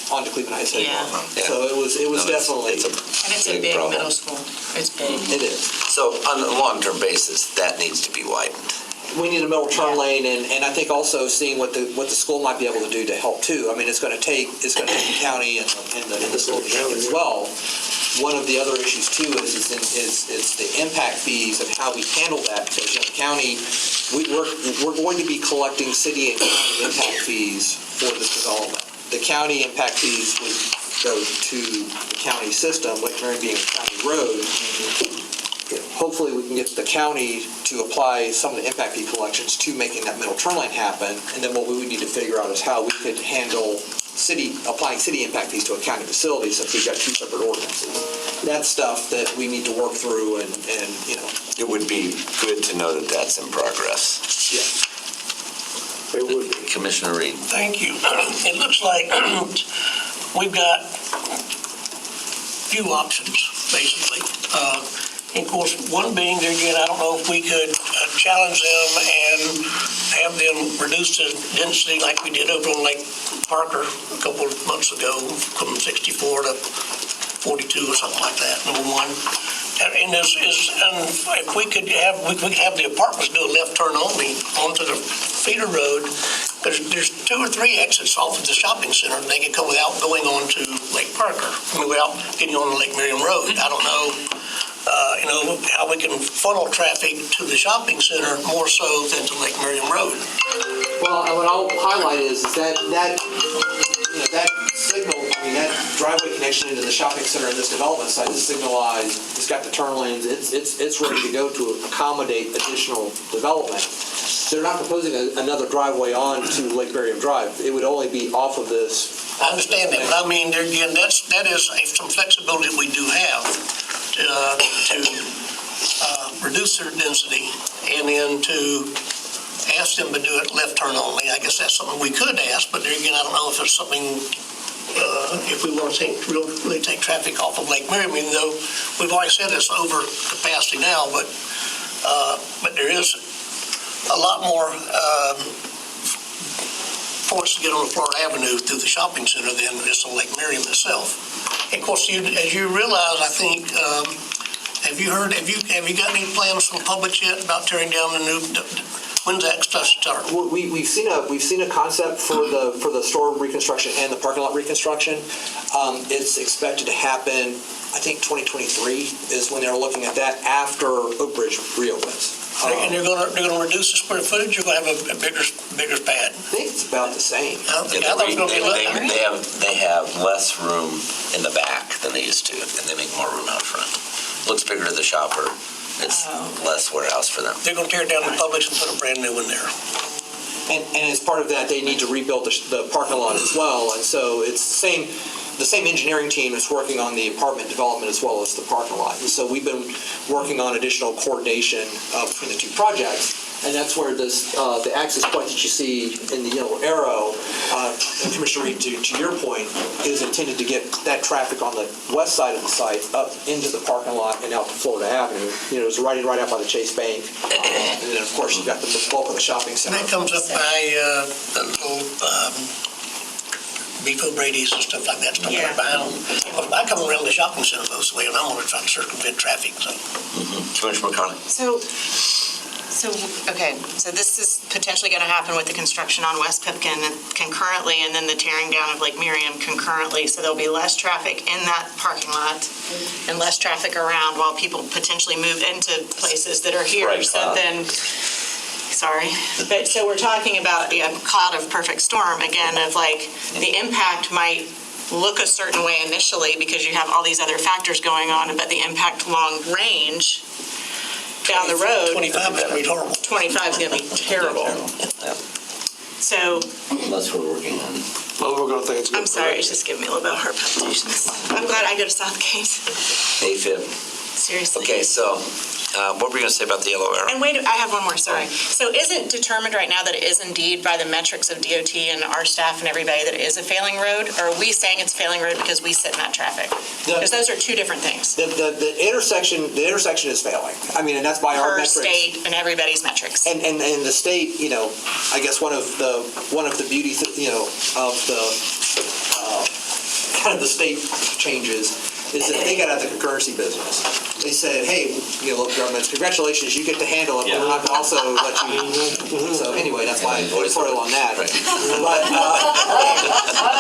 onto Cleveland Heights. Yeah. So it was definitely. And it's a big problem. middle school. It's big. It is. So on a long-term basis, that needs to be widened. We need a middle turn lane, and I think also seeing what the school might be able to do to help too. I mean, it's going to take the county and the school district as well one of the other issues too is the impact fees and how we handle that, because the county, we're going to be collecting city and county impact fees for this development. The county impact fees would go to the county system, Lake Marion being a county road. Hopefully we can get the county to apply some of the impact fee collections to making that middle turn lane happen. And then what we would need to figure out is how we could handle applying city impact fees to a county facility, since we've got two separate ordinances. That's stuff that we need to work through and It would be good to know that that's in progress. Yeah. It would be. Commissioner Reed. Thank you. It looks like we've got few options, basically. Of course, one being, there again, I don't know if we could challenge them and have them reduce the density like we did over on Lake Parker a couple of months ago, from 64 to 42 or something like that, number one. And if we could have the apartments do a left turn only onto the feeder road, because there's 2 or 3 exits off of the shopping center. They could go without going on to Lake Parker, without getting on the Lake Miriam Road. I don't know, how we can funnel traffic to the shopping center more so than to Lake Miriam Road. Well, and what I'll highlight is that signal, that driveway connection into the shopping center in this development site is signalized. It's got the turn lanes. It's ready to go to accommodate additional development. They're not proposing another driveway on to Lake Miriam Drive. It would only be off of this. I understand that, but I mean, there again, that is some flexibility we do have to reduce their density, and then to ask them to do it left turn only. I guess that's something we could ask, but there again, I don't know if it's something, if we want to really take traffic off of Lake Miriam, even though we've already said it's over capacity now, but there is a lot more for us to get on Florida Avenue through the shopping center than just on Lake Miriam itself. And of course, as you realize, I think, have you got any plans from Publix yet about tearing down the new, when's that stuff start? We've seen a concept for the store reconstruction and the parking lot reconstruction. It's expected to happen, I think 2023 is when they're looking at that, after Oak Ridge reopens. And they're gonna reduce the square footage, you're gonna have a bigger pad? I think it's about the same. I thought it was gonna be less. They have less room in the back than they used to, and they make more room out front. Looks bigger to the shopper. It's less warehouse for them. They're gonna tear down the Publix and put a brand new one there. And as part of that, they need to rebuild the parking lot as well. And so it's the same engineering team is working on the apartment development as well as the parking lot. And so we've been working on additional coordination between the two projects. And that's where the access point that you see in the yellow arrow, and Commissioner Reed, to your point, is intended to get that traffic on the west side of the site up into the parking lot and out to Florida Avenue. It's right out by the Chase Bank. And then, of course, you've got the bulk of the shopping center. And that comes up by the little Beef O'Brady's and stuff like that, stuff right behind them. I come around the shopping center most way, and I'm gonna try to circumvent traffic, so. Commissioner McCartney. So this is potentially going to happen with the construction on West Pipkin concurrently, and then the tearing down of Lake Miriam concurrently. So there'll be less traffic in that parking lot and less traffic around while people potentially move into places that are here. Right, so we're talking about a cloud of perfect storm again, of like the impact might look a certain way initially because you have all these other factors going on, but the impact long range down the road. 25 is gonna be horrible. 25 is going to be terrible. So, That's what we're working on. Well, we're going to think it's good. I'm sorry, it's just giving me a little bit of heart palpitations. I'm glad I go to Southgate. AFib. Seriously. Okay, so what were you going to say about the yellow arrow? And wait, I have one more, sorry. So is it determined right now that it is indeed by the metrics of DOT and our staff and everybody that it is a failing road? Or are we saying it's a failing road because we sit in that traffic? Because those are two different things. The intersection is failing. I mean, and that's by our Per metrics. state and everybody's metrics. And the state, I guess one of the beauties, of the kind of the state changes is that they got out of the concurrency business. They said, hey, local governments, congratulations, you get to handle it, but we're not going to also let you. So anyway, that's my editorial on that. But,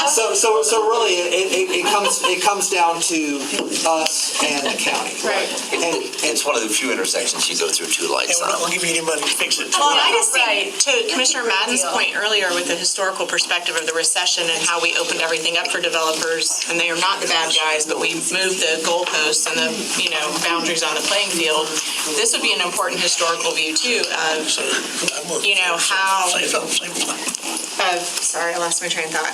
so really, it comes down to us and the county. Right. And It's one of the few intersections you go through two lights And we're not on. gonna give you any money to fix it. Well, and I just think, to Commissioner Madden's point earlier with the historical perspective of the recession and how we opened everything up for developers, and they are not the bad guys, but we moved the goalposts and the, boundaries on the playing field, this would be an important historical view too of, how, sorry, I lost my train of thought,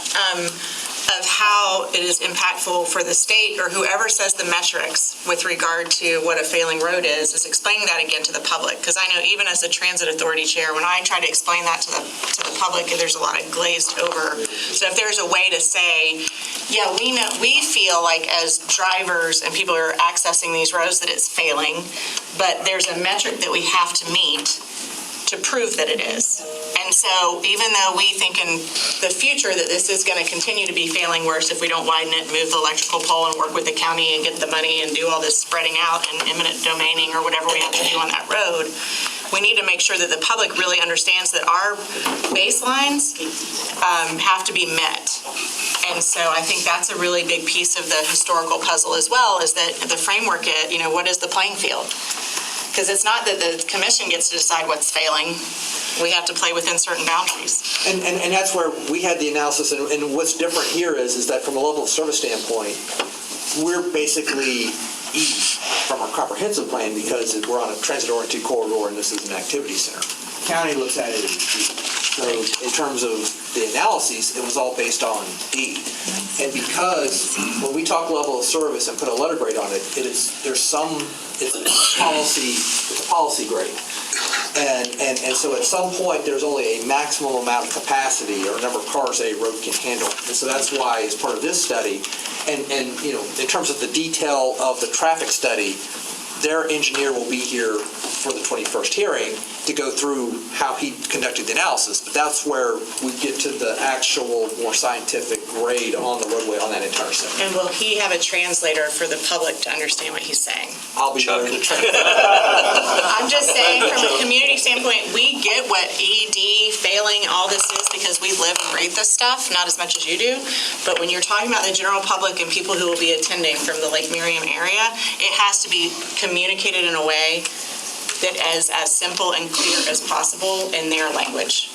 of how it is impactful for the state or whoever says the metrics with regard to what a failing road is explaining that again to the public. Because I know even as a transit authority chair, when I try to explain that to the public, there's a lot of glazed over. So if there's a way to say, yeah, we feel like as drivers and people are accessing these roads that it's failing, but there's a metric that we have to meet to prove that it is. And so even though we think in the future that this is going to continue to be failing worse if we don't widen it, move the electrical pole and work with the county and get the money and do all this spreading out and eminent domaining or whatever we have to do on that road, we need to make sure that the public really understands that our baselines have to be met. And so I think that's a really big piece of the historical puzzle as well, is that the framework, what is the playing field? Because it's not that the commission gets to decide what's failing. We have to play within certain boundaries. And that's where we had the analysis, and what's different here is that from a level of service standpoint, we're basically E from our comprehensive plan because we're on a transit-oriented corridor and this is an activity center. County looks at it as D. So in terms of the analyses, it was all based on D. And because when we talk level of service and put a letter grade on it, it's a policy grade. And so at some point, there's only a maximum amount of capacity or number of cars a road can handle. And so that's why, as part of this study, and in terms of the detail of the traffic study, their engineer will be here for the 21st hearing to go through how he conducted the analysis. But that's where we get to the actual more scientific grade on the roadway on that entire section. And will he have a translator for the public to understand what he's saying? I'll be there to translate. I'm just saying, from a community standpoint, we get what ED, failing, all this is because we live and breathe this stuff, not as much as you do. But when you're talking about the general public and people who will be attending from the Lake Miriam area, it has to be communicated in a way that is as simple and clear as possible in their language.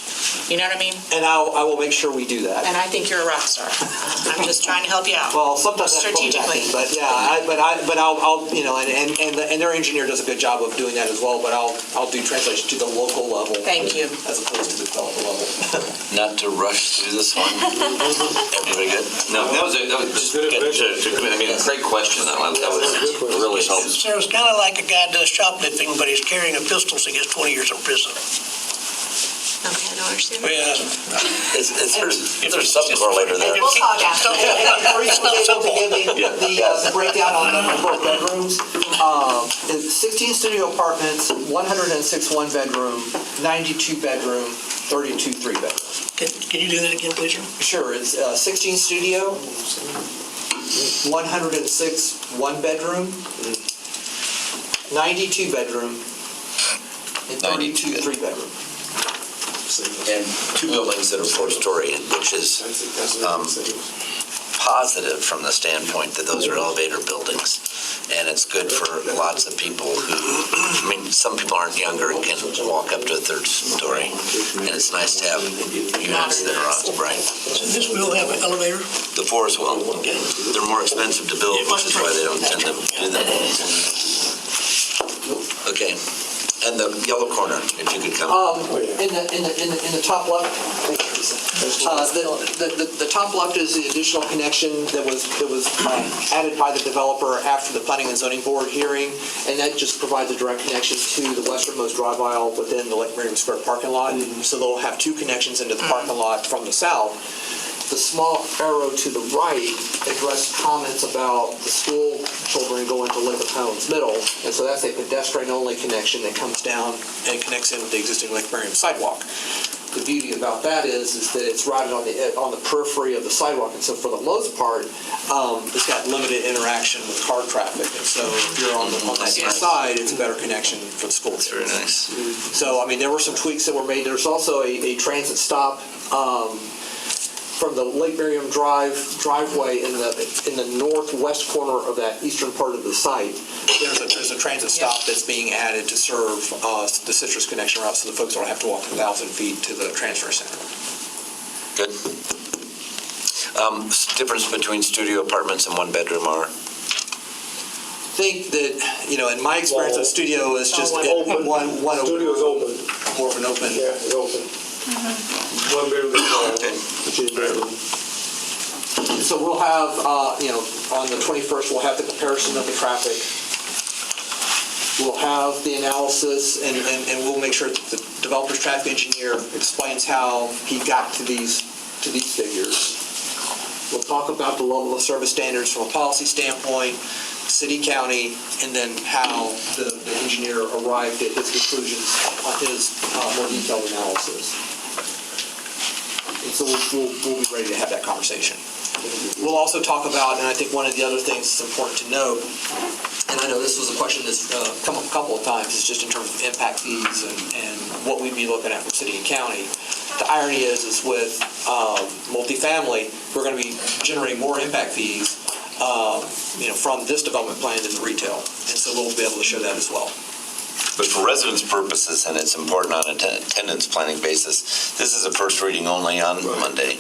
You know what I mean? And I will make sure we do that. And I think you're a rock star. I'm just trying to help you out. Well, sometimes that's strategically. But yeah, I'll and their engineer does a good job of doing that as well. But I'll do translation to the local level. Thank you. As opposed to the developer level. Not to rush through this one. Everybody good? No, that was just good great question though. That was really helpful. So it's kind of like a guy does shoplifting, but he's carrying a pistol, so he gets 20 years in prison. Okay, I don't understand. Yeah. Is there some correlator there? We'll talk after. The breakdown on the number of bedrooms. 16 studio apartments, 106 one-bedroom, 92 bedroom, 32 three-bedroom. Can you do that again, please, sir? Sure, it's 16 studio, 106 one-bedroom, 92 bedroom, and 32 three-bedroom. And two buildings that are four-story, which is positive from the standpoint that those are elevator buildings. And it's good for lots of people who, some people aren't younger and can walk up to a third story. And it's nice to have units that are on, right? So this will have an elevator? The fours will. They're more expensive to build, which is why they don't tend to do them. Okay. And the yellow corner, if you could come. In the top left, the top left is the additional connection that was added by the developer after the Planning and Zoning Board hearing, and that just provides a direct connection to the westernmost drive aisle within the Lake Miriam Square parking lot. So they'll have two connections into the parking lot from the south. The small arrow to the right addressed comments about the school children going to Lake of Homes Middle, and so that's a pedestrian-only connection that comes down and connects in with the existing Lake Miriam sidewalk. the beauty about that is that it's right on the periphery of the sidewalk, and so for the most part, it's got limited interaction with car traffic, and so if you're on that east side, it's a better connection for the school. That's very nice. So, I mean, there were some tweaks that were made. There's also a transit stop from the Lake Miriam driveway in the northwest corner of that eastern part of the site. There's a transit stop that's being added to serve the Citrus Connection route, so the folks don't have to walk 1,000 feet to the transfer center. Good. Difference between studio apartments and one-bedroom are? I think that, in my experience, a studio is just one Studio is open. more of an open. Yeah, it's open. One bedroom, which is bedroom. So we'll have, on the 21st, we'll have the comparison of the traffic. We'll have the analysis, and we'll make sure that the developer's traffic engineer explains how he got to these figures. We'll talk about the level of service standards from a policy standpoint, city, county, and then how the engineer arrived at his conclusions on his more detailed analysis. And so we'll be ready to have that conversation. We'll also talk about, and I think one of the other things that's important to note, and I know this was a question that's come up a couple of times, is just in terms of impact fees and what we'd be looking at from city and county. The irony is with multifamily, we're going to be generating more impact fees from this development plan than the retail. And so we'll be able to show that as well. But for residents' purposes, and it's important on an attendance planning basis, this is a first reading only on Monday.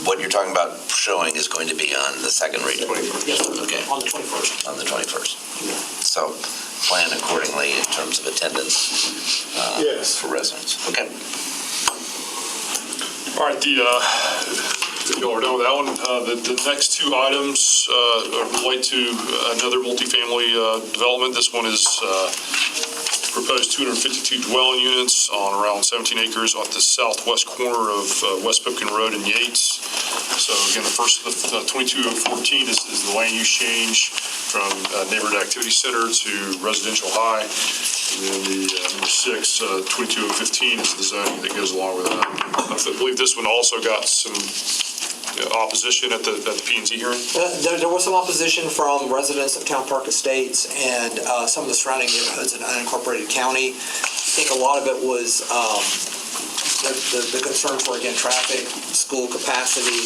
What you're talking about showing is going to be on the second reading. Yes, okay. On the 21st. On the 21st. So plan accordingly in terms of attendance Yes. for residents. Okay. All right, y'all are done with that one. The next two items relate to another multifamily development. This one is proposed 252 dwelling units on around 17 acres off the southwest corner of West Pipkin Road in Yates. So again, the first, the 2214 is the land use change from neighborhood activity center to residential high. And then the number 6, 22015 is the zoning that goes along with that. I believe this one also got some opposition at the P&Z hearing? There was some opposition from residents of Town Park Estates and some of the surrounding neighborhoods in unincorporated county. I think a lot of it was the concern for, again, traffic, school capacity,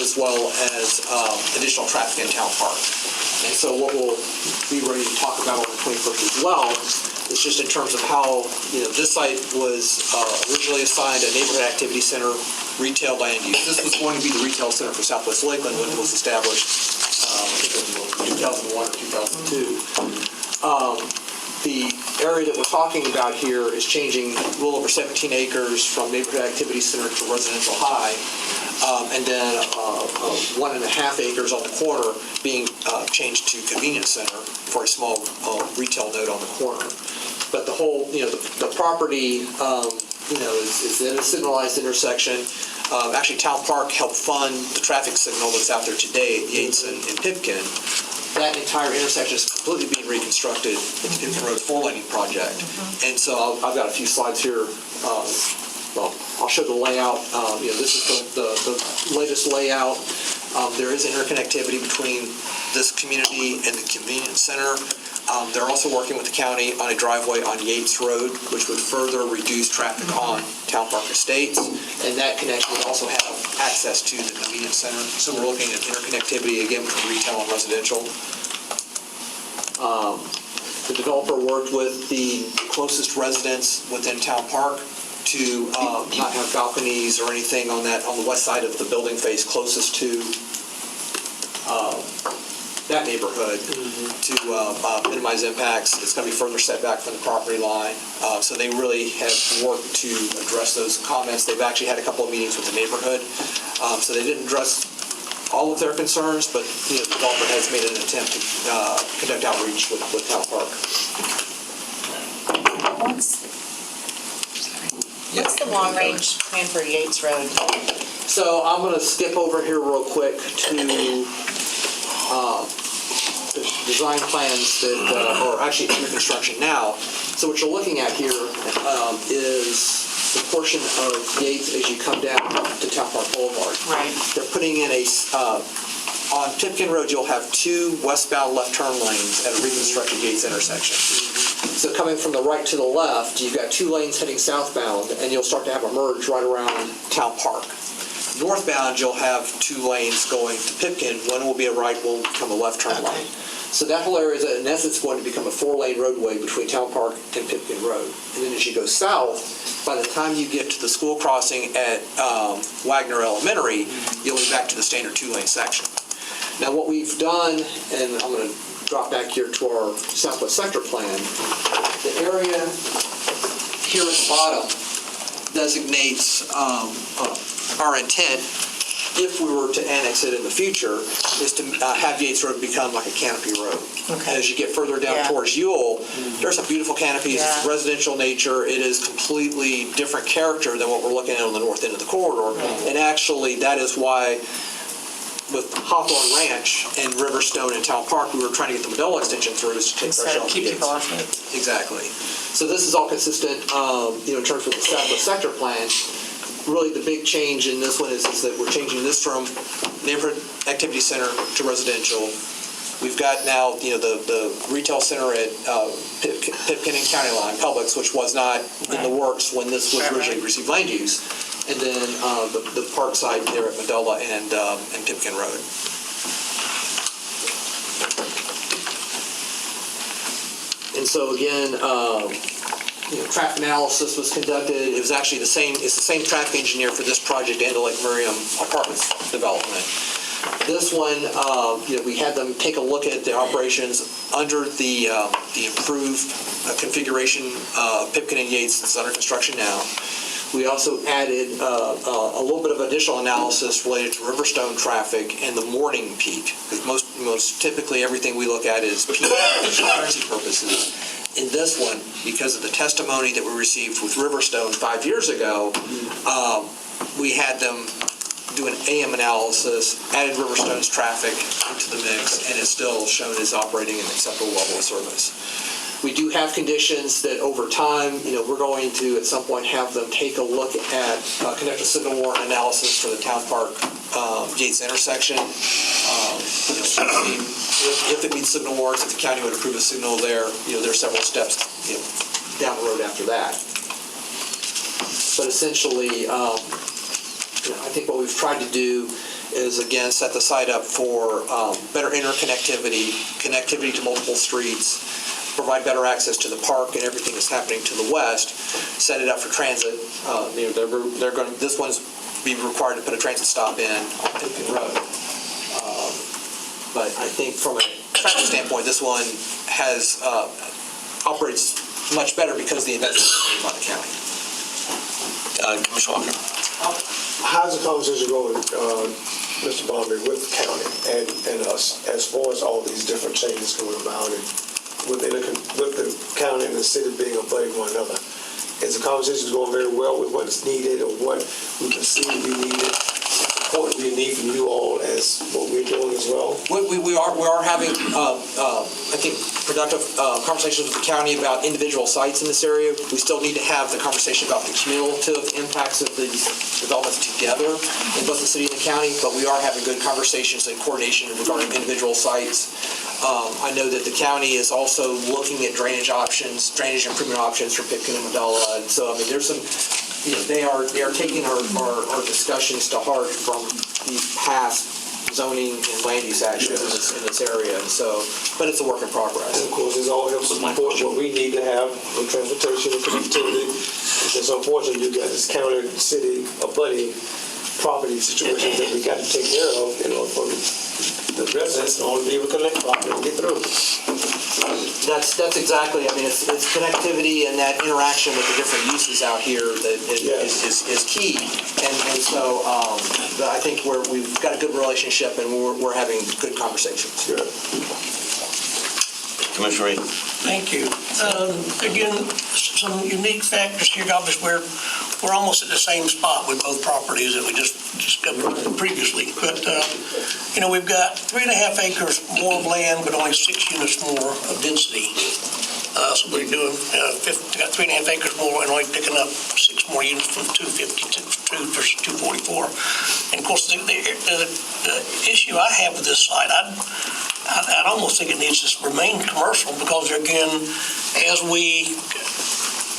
as well as additional traffic in Town Park. And so what we'll be ready to talk about on the 21st as well is just in terms of how, this site was originally assigned a neighborhood activity center, retail land use. This was going to be the retail center for Southwest Lakeland when it was established, I think it was 2001 or 2002. The area that we're talking about here is changing a little over 17 acres from neighborhood activity center to residential high, and then 1.5 acres on the corner being changed to convenience center for a small retail node on the corner. But the whole, the property, is in a signalized intersection. Actually, Town Park helped fund the traffic signal that's out there today at Yates and Pipkin. That entire intersection is completely being reconstructed with the Pipkin Road 4-laning project. And so I've got a few slides here. I'll show the layout. This is the latest layout. There is interconnectivity between this community and the convenience center. They're also working with the county on a driveway on Yates Road, which would further reduce traffic on Town Park Estates. And that connection would also have access to the convenience center. So we're looking at interconnectivity, again, between retail and residential. The developer worked with the closest residents within Town Park to not have balconies or anything on the west side of the building face closest to that neighborhood to minimize impacts. It's going to be further set back from the property line. So they really have worked to address those comments. They've actually had a couple of meetings with the neighborhood. So they didn't address all of their concerns, but the developer has made an attempt to conduct outreach with Town Park. What's the long-range plan for Yates Road? So I'm going to skip over here real quick to the design plans that are actually under construction now. So what you're looking at here is a portion of Yates as you come down to Town Park Boulevard. Right. They're putting in on Pipkin Road, you'll have 2 westbound left turn lanes at a reconstructed Yates intersection. So coming from the right to the left, you've got 2 lanes heading southbound, and you'll start to have a merge right around Town Park. Northbound, you'll have 2 lanes going to Pipkin. One will be a right, one will become a left turn lane. So that whole area is, in essence, going to become a 4-lane roadway between Town Park and Pipkin Road. And then as you go south, by the time you get to the school crossing at Wagner Elementary, you'll be back to the standard 2-lane section. Now, what we've done, and I'm going to drop back here to our Southwest Sector Plan, the area here at the bottom designates our intent, if we were to annex it in the future, is to have Yates Road become like a canopy road. Okay. As you get further down towards Ewell, there's some beautiful canopies. It's residential nature. It is completely different character than what we're looking at on the north end of the corridor. And actually, that is why with Hawthorne Ranch and Riverstone and Town Park, we were trying to get the Medalla extension through to take pressure off the Yates. People off it. Exactly. So this is all consistent, in terms of the Southwest Sector Plan. Really, the big change in this one is that we're changing this from neighborhood activity center to residential. We've got now, the retail center at Pipkin and County Line, Publix, which was not in the works when this was originally received land use. And then the park side there at Medalla and Pipkin Road. And so again, traffic analysis was conducted. It was actually it's the same traffic engineer for this project and the Lake Miriam Apartments development. This one, we had them take a look at the operations under the improved configuration of Pipkin and Yates that's under construction now. We also added a little bit of additional analysis related to Riverstone traffic and the morning peak. Because most typically everything we look at is peak for transparency purposes. In this one, because of the testimony that we received with Riverstone 5 years ago, we had them do an AM analysis, added Riverstone's traffic into the mix, and it's still shown as operating an acceptable level of service. We do have conditions that over time, we're going to at some point have them take a look at connected signal warrant analysis for the Town Park Yates intersection. If it meets signal warrants, if the county would approve a signal there, there are several steps down the road after that. But essentially, I think what we've tried to do is, again, set the site up for better interconnectivity, connectivity to multiple streets, provide better access to the park and everything that's happening to the west, set it up for transit. This one's be required to put a transit stop in on Pipkin Road. But I think from a traffic standpoint, this one operates much better because the investment is made by the county. Commissioner Walker. How's the conversation going, Mr. Bomby, with the county and us as far as all these different changes going about and with the county and the city being abutting one another? Is the conversation going very well with what is needed or what we can see we needed, support we need from you all as what we're doing as well? We are having, I think, productive conversations with the county about individual sites in this area. We still need to have the conversation about the cumulative impacts of these developments together in both the city and the county, but we are having good conversations and coordination regarding individual sites. I know that the county is also looking at drainage improvement options for Pipkin and Medalla. And so, there's some, they are taking our discussions to heart from these past zoning and land use actions in this area. And so, but it's a work in progress. And of course, this all helps support what we need to have in transportation and connectivity. It's just unfortunate you got this county, city, abutting property situations that we got to take care of, for the residents in order to be able to collect property and get through. That's exactly, it's connectivity and that interaction with the different uses out here that is key. And so I think we've got a good relationship and we're having good conversations. Good. Commissioner Reed. Thank you. Again, some unique factors here, obviously we're almost at the same spot with both properties that we just discovered previously. But, we've got 3.5 acres more of land, but only 6 units more of density. So we're doing, got 3.5 acres more and only picking up 6 6 more units from 252 versus 244. And of course, the issue I have with this site, I'd almost think it needs to remain commercial because again, as we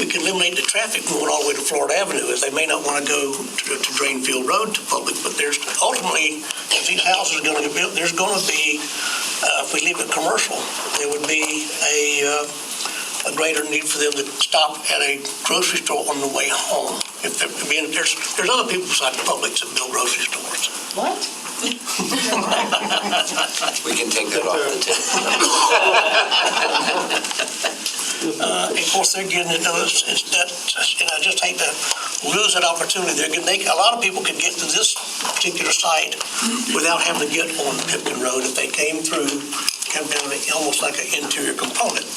can eliminate the traffic going all the way to Florida Avenue, as they may not want to go to Drainfield Road to public, but there's ultimately, if these houses are going to get built, there's going to be, if we leave it commercial, there would be a greater need for them to stop at a grocery store on the way home. There's other people besides the public that build grocery stores. What? We can take that off the table. And of course, they're getting it, and I just hate to lose that opportunity. A lot of people could get to this particular site without having to get on Pipkin Road if they came through, come down almost like an interior component.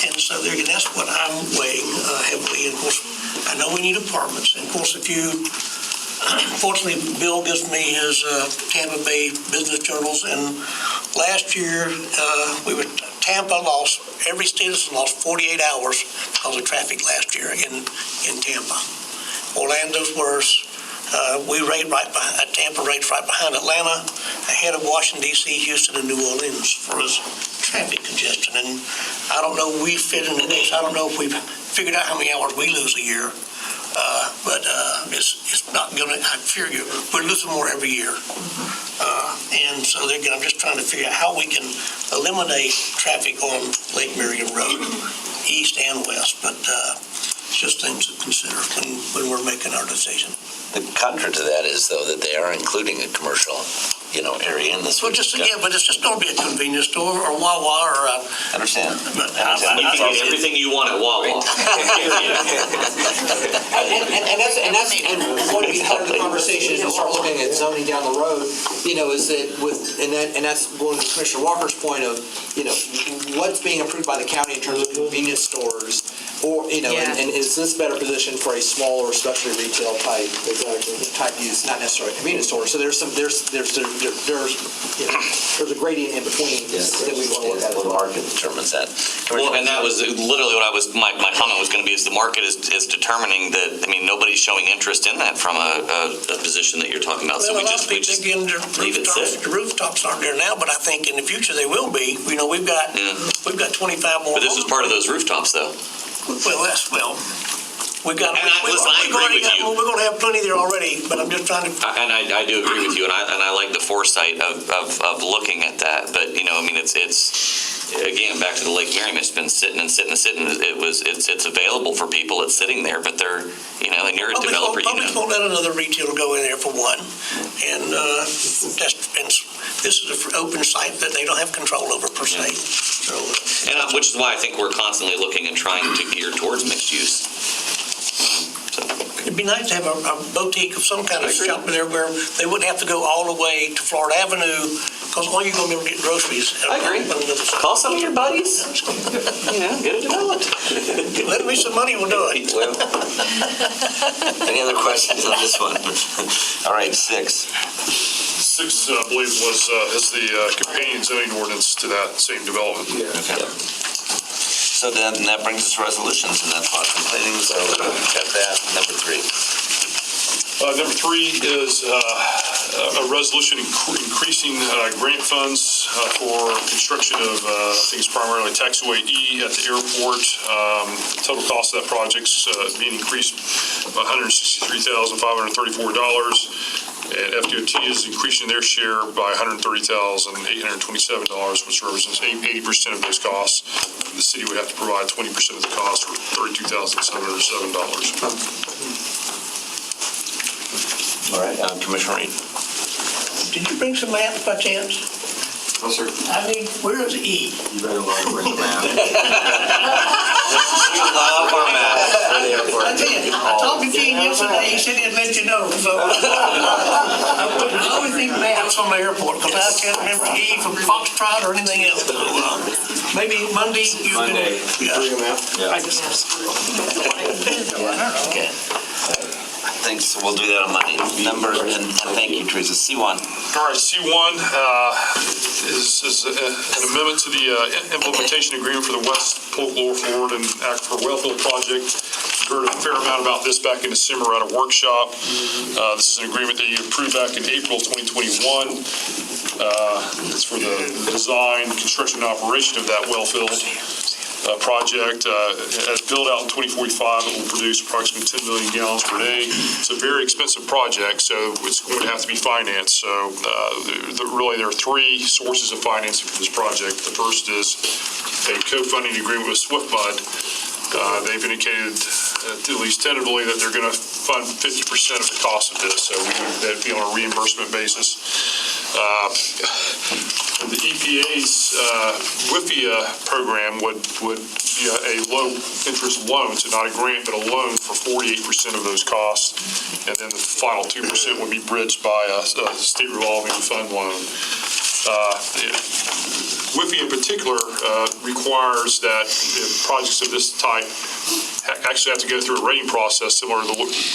And so that's what I'm weighing heavily. And of course, I know we need apartments. And of course, fortunately, Bill gives me his Tampa Bay business journals. And last year, Tampa lost, every citizen lost 48 hours because of traffic last year in Tampa. Orlando's worse. We rate right behind, Tampa rates right behind Atlanta, ahead of Washington, D.C., Houston, and New Orleans for its traffic congestion. And I don't know, we fit in the mix. I don't know if we've figured out how many hours we lose a year, but it's not going to, I fear you, we're losing more every year. And so again, I'm just trying to figure out how we can eliminate traffic on Lake Miriam Road, east and west, but it's just things to consider when we're making our decision. The contra to that is, though, that they are including a commercial, area in this. Well, but it's just going to be a convenience store or Wawa or a... Understand. You can get everything you want at Wawa. And what we had in the conversation and start looking at zoning down the road, is that and that's going to Commissioner Walker's point of, what's being approved by the county in terms of convenience stores, or, and is this better positioned for a smaller specialty retail type use, not necessarily a convenience store. So there's a gradient in between that we want to look at. The market determines that. Well, and that was literally what my comment was going to be, is the market is determining that, nobody's showing interest in that from a position that you're talking about. So we just leave it sit. The rooftops aren't there now, but I think in the future they will be. We've got 25 more. But this is part of those rooftops, though. We're going to have plenty there already, but I'm just trying to... And I do agree with you, and I like the foresight of looking at that. But, it's again, back to the Lake Miriam, it's been sitting and sitting and sitting. It's available for people. It's sitting there, but they're, and you're a developer. Public won't let another retailer go in there for one. And this is an open site that they don't have control over per se. So, which is why I think we're constantly looking and trying to gear towards mixed use. It'd be nice to have a boutique of some kind of shop there where they wouldn't have to go all the way to Florida Avenue, because all you're going to be able to get groceries. I agree. Call some of your buddies. Get it developed. Lend me some money, we'll do it. Well, any other questions on this one? All right, 6. 6, I believe, is the companion zoning ordinance to that same development. Okay. So then that brings us to resolutions, and that's why I'm complaining, so got that. Number 3. Number 3 is a resolution increasing grant funds for construction of, I think it's primarily taxiway E at the airport. The total cost of that project's being increased by $163,534. And FDOT is increasing their share by $130,827, which represents 80% of those costs. The city would have to provide 20% of the cost, or $32,707. All right, Commissioner Reed. Did you bring some maps by chance? No, sir. Where is E? You better learn to bring the map. You love our map. I did. I talked to Gene yesterday. He said he'd let you know. So I always need maps on the airport because I can't remember E from Foxtrot or anything else. So, maybe Monday you can. Bring them out. Yeah. Okay. Thanks. We'll do that on Monday. And thank you, Teresa. C1. All right, C1 is an amendment to the implementation agreement for the West Polk Lower Florida and Act for Welfield project. heard a fair amount about this back in December at a workshop. This is an agreement that you approved back in April 2021. It's for the design, construction, and operation of that Welfield project. As built out in 2045, it will produce approximately 10 million gallons per day. It's a very expensive project, so it's going to have to be financed. So really, there are three sources of financing for this project. The first is a co-funding agreement with SwiftMud. They've indicated, at least tentatively, that they're going to fund 50% of the cost of this, so that'd be on a reimbursement basis. The EPA's WIFIA program would be a low-interest loan, so not a grant, but a loan for 48% of those costs, and then the final 2% would be bridged by a state revolving fund loan. WIFIA in particular requires that projects of this type actually have to go through a rating process similar to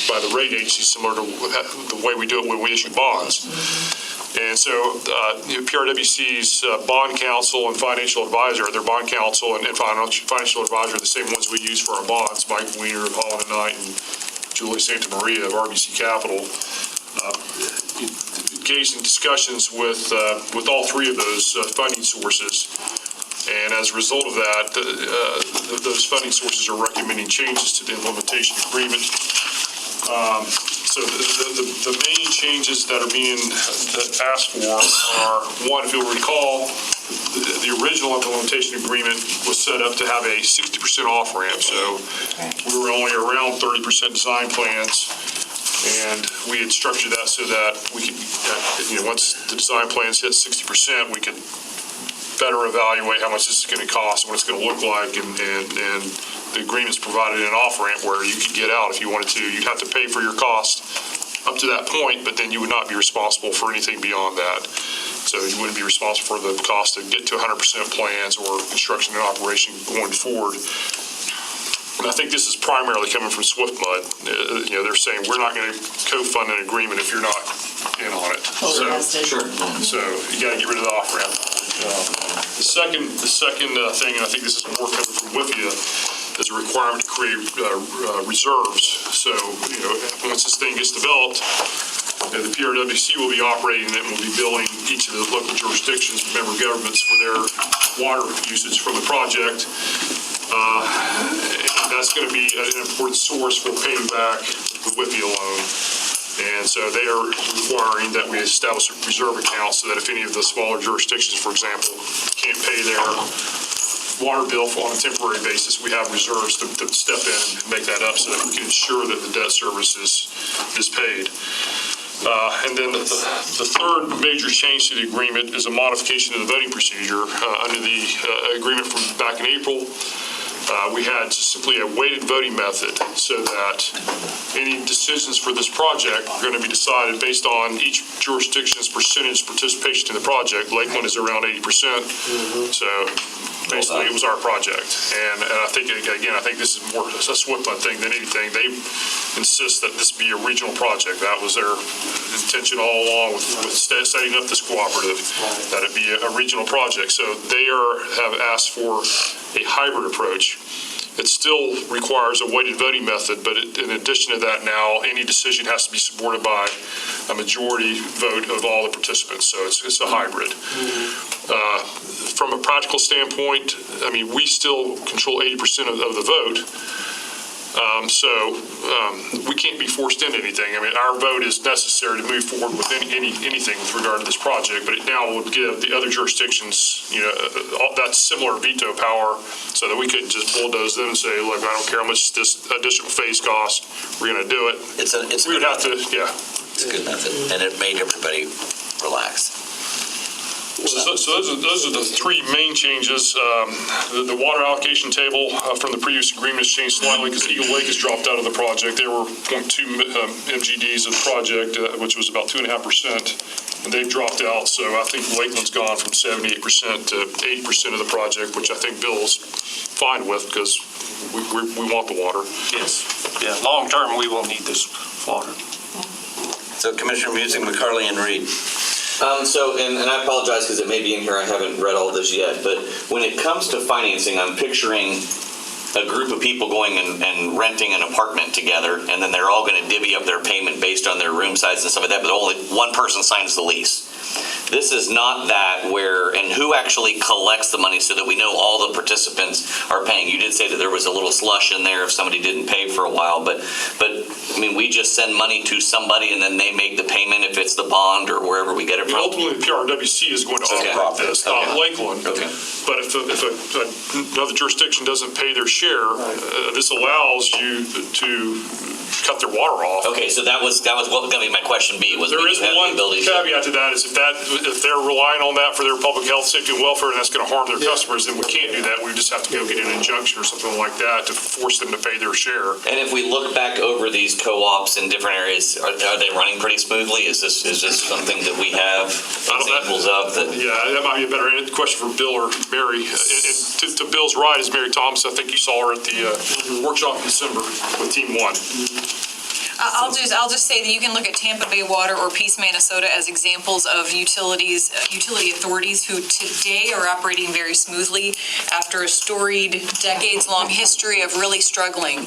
by the rating agency, similar to the way we do it when we issue bonds. And so PRWC's bond counsel and financial advisor, their bond counsel and financial advisor are the same ones we use for our bonds, Mike Weiner of Holland & Knight and Julie Santa Maria of RBC Capital. Engaged in discussions with all three of those funding sources. And as a result of that, those funding sources are recommending changes to the implementation agreement. So the main changes that are being asked for are, one, if you'll recall, the original implementation agreement was set up to have a 60% off-ramp. So we were only around 30% design plans. And we had structured that so that we could, once the design plans hit 60%, we could better evaluate how much this is going to cost and what it's going to look like. And the agreement's provided an off-ramp where you could get out if you wanted to. You'd have to pay for your cost up to that point, but then you would not be responsible for anything beyond that. So you wouldn't be responsible for the cost to get to 100% plans or construction and operation going forward. And I think this is primarily coming from SwiftMud. They're saying we're not going to co-fund an agreement if you're not in on it. So you got to get rid of the off-ramp. The second thing, and I think this is more coming from WIFIA, is a requirement to create reserves. So once this thing gets developed, the PRWC will be operating it and will be billing each of the local jurisdictions, member governments, for their water usage from the project. And that's going to be an important source for paying back the WIFIA loan. And so they are requiring that we establish a reserve account so that if any of the smaller jurisdictions, for example, can't pay their water bill on a temporary basis, we have reserves to step in and make that up so that we can ensure that the debt service is paid. And then the third major change to the agreement is a modification of the voting procedure. Under the agreement from back in April, we had simply a weighted voting method so that any decisions for this project are going to be decided based on each jurisdiction's percentage participation in the project. Lakeland is around 80%. So basically it was our project. And I think, again, this is more a SwiftMud thing than anything. They insist that this be a regional project. That was their intention all along with setting up this cooperative, that it be a regional project. So they have asked for a hybrid approach. It still requires a weighted voting method, but in addition to that now, any decision has to be supported by a majority vote of all the participants. So it's a hybrid. From a practical standpoint, we still control 80% of the vote. So we can't be forced into anything. Our vote is necessary to move forward with anything with regard to this project, but it now would give the other jurisdictions, that similar veto power so that we couldn't just bulldoze them and say, look, I don't care how much this additional phase costs, we're going to do it. It's a good method, and it made everybody relax. So those are the three main changes. The water allocation table from the previous agreement has changed slightly because Eagle Lake has dropped out of the project. They were 0.2 MGDs of the project, which was about 2.5%, and they've dropped out. So I think Lakeland's gone from 78% to 80% of the project, which I think Bill's fine with because we want the water. Yes. Yeah. Long term, we will need this water. So Commissioner Musing, McCarley, and Reed. And I apologize because it may be in here, I haven't read all this yet, but when it comes to financing, I'm picturing a group of people going and renting an apartment together, and then they're all going to divvy up their payment based on their room size and stuff like that, but only one person signs the lease. This is not that and who actually collects the money so that we know all the participants are paying. You did say that there was a little slush in there if somebody didn't pay for a while, but I mean, we just send money to somebody and then they make the payment if it's the bond or wherever we get it from. Ultimately, PRWC is going to operate this, not Lakeland. Okay. But if another jurisdiction doesn't pay their share, this allows you to cut their water off. Okay, so that was what was going to be my question B. Was There we is have one the ability caveat to that, is if they're relying on that for their public health, safety, and welfare, and that's going to harm their customers, then we can't do that. We just have to go get an injunction or something like that to force them to pay their share. And if we look back over these co-ops in different areas, are they running pretty smoothly? Is this something that we have examples of? Yeah, that might be a better question for Bill or Mary. And to Bill's right is Mary Thomas. I think you saw her at the workshop in December with Team 1. I'll just say that you can look at Tampa Bay Water or Peace Minnesota as examples of utility authorities who today are operating very smoothly after a storied, decades-long history of really struggling.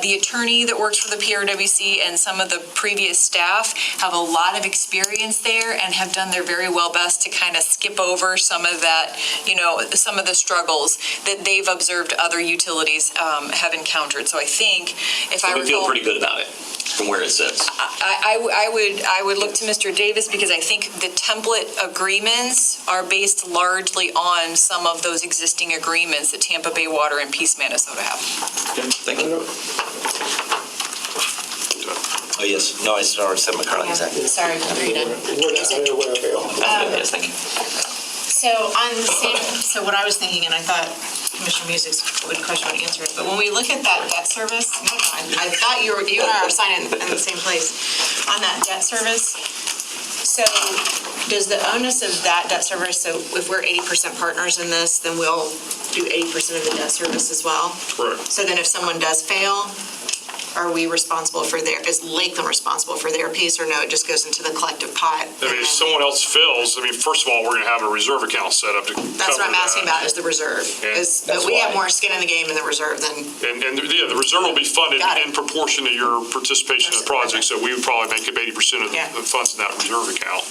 The attorney that works for the PRWC and some of the previous staff have a lot of experience there and have done their very well best to kind of skip over some of that, some of the struggles that they've observed other utilities have encountered. So I think if I we feel pretty good about it from where it sits. I would look to Mr. Davis because I think the template agreements are based largely on some of those existing agreements that Tampa Bay Water and Peace Minnesota have. Thank you. Oh, yes. No, I already said my card. Exactly. Sorry, Rita. Yes, thank you. So on the same, so what I was thinking, and I thought Commissioner Music's question would answer it, but when we look at that debt service, I thought you and I are signing in the same place on that debt service. So does the onus of that debt service, so if we're 80% partners in this, then we'll do 80% of the debt service as well? Correct. So then if someone does fail, are we responsible for is Lakeland responsible for their piece, or no, it just goes into the collective pot? I mean, if someone else fails, first of all, we're going to have a reserve account set up to cover that. That's what I'm asking about, is the reserve. But we have more skin in the game in the reserve than... And the reserve will be funded in proportion to your participation in the project, so we would probably make up 80% of the funds in that reserve account.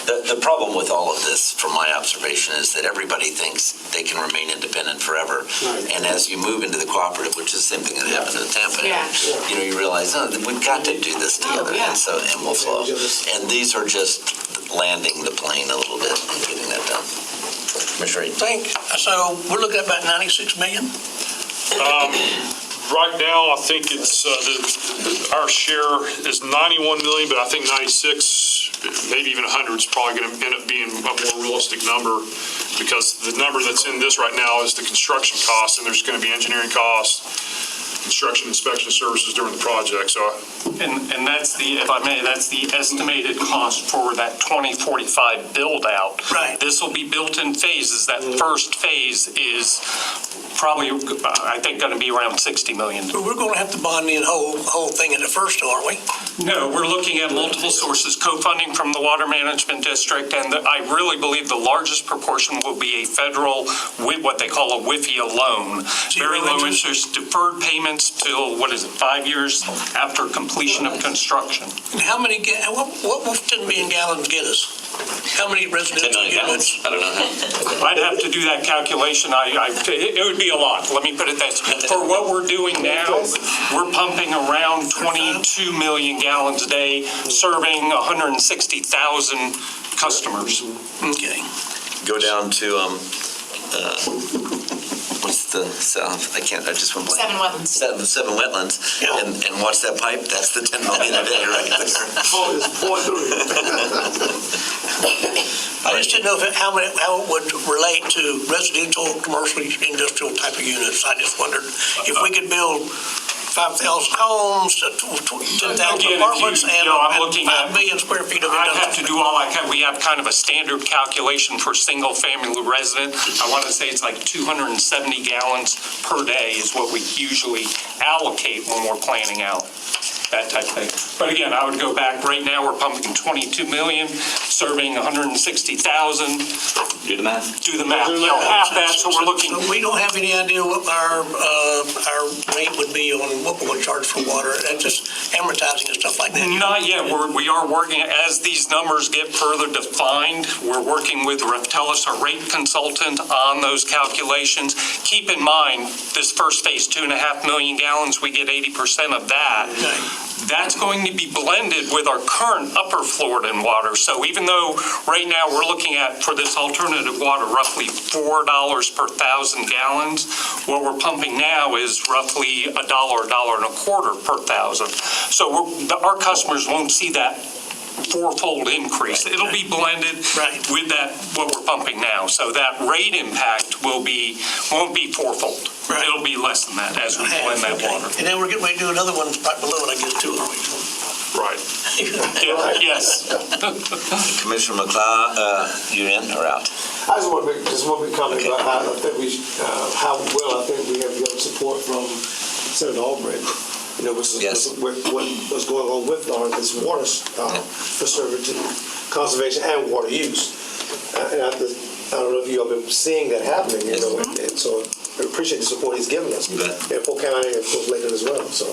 The problem with all of this, from my observation, is that everybody thinks they can remain independent forever. And as you move into the cooperative, which is the same thing that happened in Tampa, you realize, we've got to do this together, and we'll flow. And these are just landing the plane a little bit and getting that done. Commissioner Yates. So we're looking at about 96 million? Right now, I think it's our share is 91 million, but I think 96, maybe even 100 is probably going to end up being a more realistic number, because the number that's in this right now is the construction cost, and there's going to be engineering costs, construction inspection services during the project. So, and that's if I may, that's the estimated cost for that 2045 build out. Right. This will be built in phases. That first phase is probably, I think, going to be around 60 million. But we're going to have to bond the whole thing in the first, aren't we? No, we're looking at multiple sources, co-funding from the Water Management District, and I really believe the largest proportion will be a federal, what they call a WIFIA loan. Very low interest, deferred payments till, 5 years after completion of construction. And how many, what will 10 million gallons get us? How many residential units? I don't know. I'd have to do that calculation. It would be a lot. Let me put it that way. For what we're doing now, we're pumping around 22 million gallons a day, serving 160,000 customers. Okay. Go down to, what's the south? I just went blank. 7 wetlands. Seven wetlands, and watch that pipe. That's the 10 million a day, right? I just didn't know how it would relate to residential, commercial, industrial type of units. I just wondered if we could build 5,000 homes, 10,000 apartments, and 5 million square feet of industrial. I'd have to do all I can. We have kind of a standard calculation for single-family resident. I want to say it's like 270 gallons per day is what we usually allocate when we're planning out. that type of thing. But again, I would go back, right now, we're pumping 22 million, serving 160,000. Do the math. Do the math, half that, so we're looking. So we don't have any idea what our rate would be on what we're going to charge for water, and just amortizing and stuff like that. Not yet. We are working, as these numbers get further defined, we're working with Reftelis, our rate consultant, on those calculations. Keep in mind, this first phase, 2.5 million gallons, we get 80% of that. Okay. That's going to be blended with our current upper Floridan water. So even though right now we're looking at, for this alternative water, roughly $4 per 1,000 gallons, what we're pumping now is roughly $1, $1.25 per 1,000. So our customers won't see that fourfold increase. Right, It'll be blended with that, what we're pumping now. So that rate impact won't be fourfold. Right. It'll be less than that as we blend that water. And then we're getting ready to do another one right below it, I guess, too, aren't we? Right. Yeah, yes. Commissioner McLeod, you in or out? I just want to make comment about how I think how well I think we have gotten support from Senator Albright. You know, what was going on with this water conservation and water use. And I don't know if you all been seeing that happening, you know, and so I appreciate the support he's given us. In Polk County and of course Lakeland as well, so.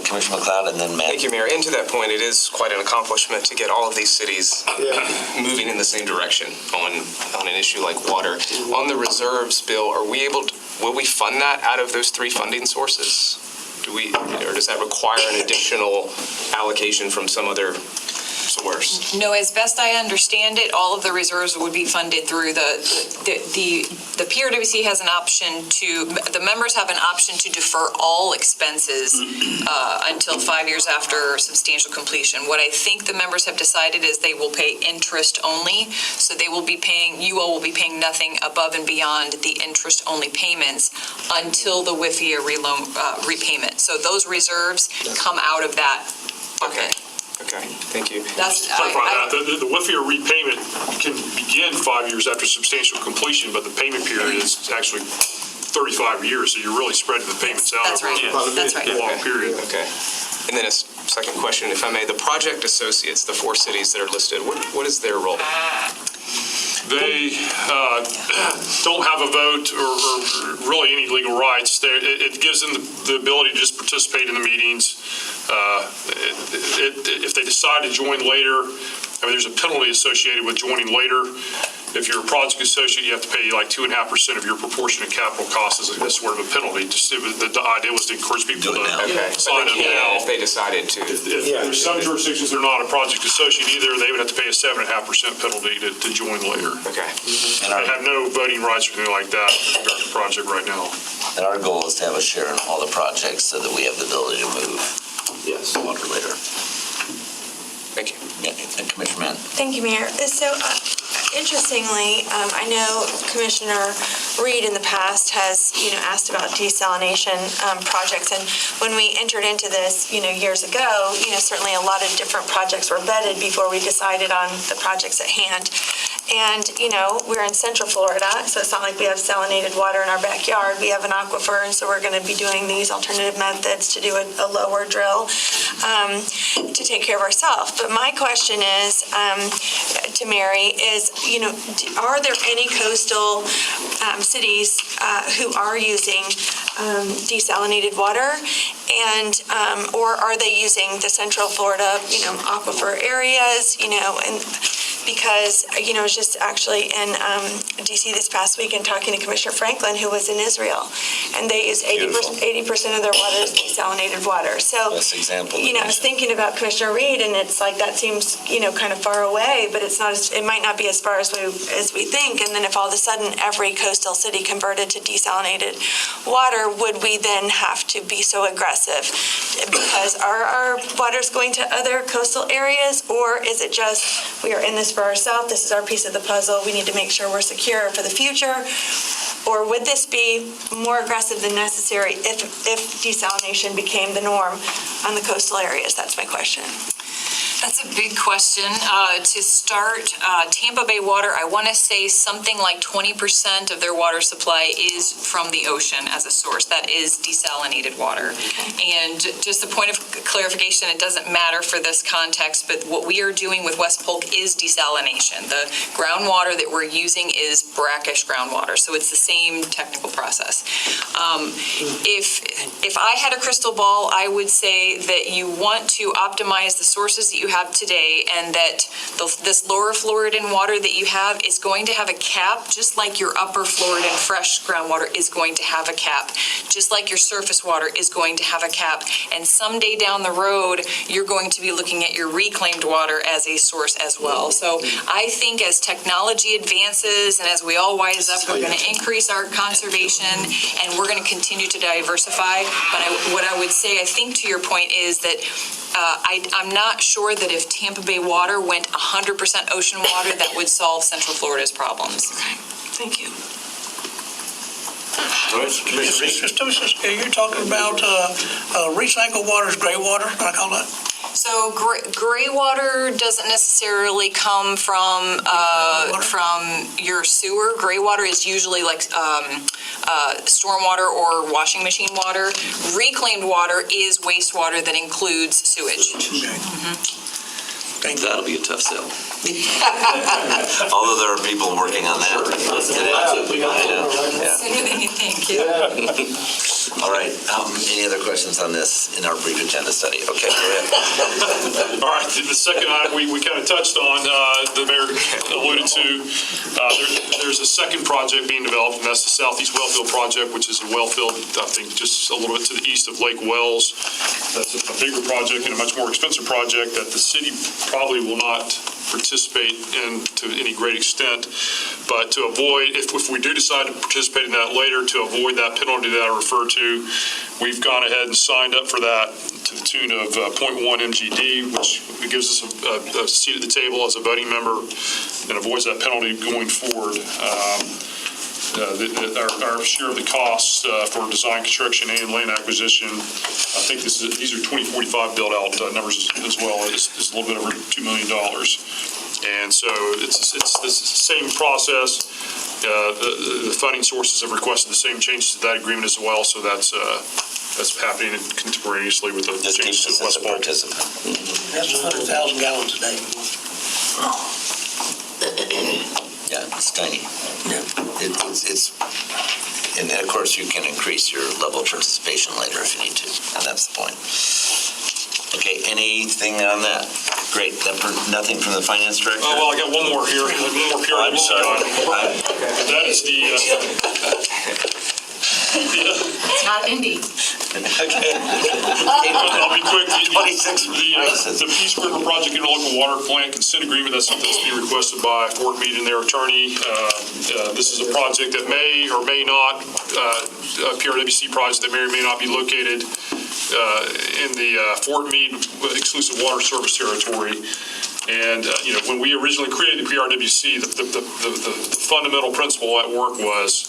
Commissioner McLeod and then Matt. Thank you, Mayor. And to that point, it is quite an accomplishment to get all of these cities moving in the same direction on an issue like water. On the reserves bill, will we fund that out of those three funding sources? Or does that require an additional allocation from some other source? No, as best I understand it, all of the reserves would be funded through the PRWC has an option the members have an option to defer all expenses until 5 years after substantial completion. What I think the members have decided is they will pay interest only, so you all will be paying nothing above and beyond the interest only payments until the WIFIA repayment. So those reserves come out of that bucket. Okay, thank you. The WIFIA repayment can begin 5 years after substantial completion, but the payment period is actually 35 years, so you're really spreading the payments out over a long period. Okay. And then a second question, if I may, the project associates, the 4 cities that are listed, what is their role? They don't have a vote or really any legal rights. It gives them the ability to just participate in the meetings. If they decide to join later, there's a penalty associated with joining later. If you're a project associate, you have to pay like 2.5% of your proportionate capital costs as sort of a penalty. The idea was to encourage people to sign up now. If they decided to. If there's some jurisdictions that are not a project associate either, they would have to pay a 7.5% penalty to join later. Okay. And I have no voting rights or anything like that in the project right now. And our goal is to have a share in all the projects so that we have the ability to move water later. Thank you. And Commissioner Mann. Thank you, Mayor. So, interestingly, I know Commissioner Reed in the past has, asked about desalination projects, and when we entered into this, years ago, certainly a lot of different projects were vetted before we decided on the projects at hand. And, we're in Central Florida, so it's not like we have salinated water in our backyard. We have an aquifer, and so we're going to be doing these alternative methods to do a lower drill to take care of ourselves. But my question is, to Mary, is, are there any coastal cities who are using desalinated water, and or are they using the Central Florida, aquifer areas, and because, I was just actually in D.C. this past week and talking to Commissioner Franklin, who was in Israel, and they use 80% of their water is desalinated water. So, Best example. I was thinking about Commissioner Reed, and it's like that seems, kind of far away, but it's not. It might not be as far as we think. And then if all of a sudden every coastal city converted to desalinated water, would we then have to be so aggressive? Because our water's going to other coastal areas, or is it just we are in this for ourselves, this is our piece of the puzzle, we need to make sure we're secure for the future? Or would this be more aggressive than necessary if desalination became the norm on the coastal areas? That's my question. That's a big question. To start, Tampa Bay Water, I want to say something like 20% of their water supply is from the ocean as a source. That is desalinated water. And just a point of clarification, it doesn't matter for this context, but what we are doing with West Polk is desalination. The groundwater that we're using is brackish groundwater, so it's the same technical process. If I had a crystal ball, I would say that you want to optimize the sources that you have today, and that this lower fluoride water that you have is going to have a cap, just like your upper fluoride fresh groundwater is going to have a cap, just like your surface water is going to have a cap. And someday down the road, you're going to be looking at your reclaimed water as a source as well. So I think as technology advances and as we all wise up, we're going to increase our conservation and we're going to continue to diversify. But what I would say, I think to your point, is that I'm not sure that if Tampa Bay Water went 100% ocean water, that would solve Central Florida's problems. Thank you. You're talking about recycled water is gray water, I call that? So gray water doesn't necessarily come from your sewer. Gray water is usually like stormwater or washing machine water. Reclaimed water is wastewater that includes sewage. That'll be a tough sell. Although there are people working on that. Sooner than you think. All right, any other questions on this in our brief agenda study? Okay, go ahead. All right, the second item we kind of touched on, the mayor alluded to, there's a second project being developed, and that's the Southeast Welfield project, which is in Welfield, I think just a little bit to the east of Lake Wells. That's a bigger project and a much more expensive project that the city probably will not participate in to any great extent. But to avoid, if we do decide to participate in that later, to avoid that penalty that I referred to, we've gone ahead and signed up for that to the tune of 0.1 MGD, which gives us a seat at the table as a voting member and avoids that penalty going forward. Our share of the costs for design, construction, and land acquisition, I think these are 2045 build-out numbers as well. It's a little bit over $2 million. And so it's the same process. The funding sources have requested the same changes to that agreement as well, so that's happening contemporaneously with the changes to West Polk. That's 100,000 gallons a day. Yeah, it's tiny. It's, and of course you can increase your level of participation later if you need to, and that's the point. Okay, anything on that? Great, nothing from the finance director? Oh, well, I got one more here. I'm sorry. That is It's not Indy. Okay. I'll be quick. 26 The Peace River Project Interlocal Water Plant Consent Agreement, that's something that's being requested by Fort Meade and their attorney. This is a project that may or may not, a PRWC project that may or may not be located in the Fort Meade exclusive water service territory. And, when we originally created the PRWC, the fundamental principle at work was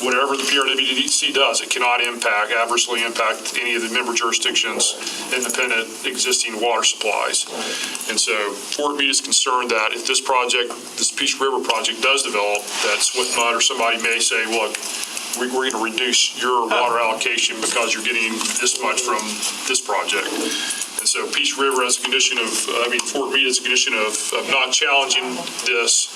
whatever the PRWC does, it cannot adversely impact any of the member jurisdictions' independent existing water supplies. And so Fort Meade is concerned that if this Peace River project does develop, that Swiftmud or somebody may say, look, we're going to reduce your water allocation because you're getting this much from this project. And so Peace River, as a condition of, Fort Meade, as a condition of not challenging this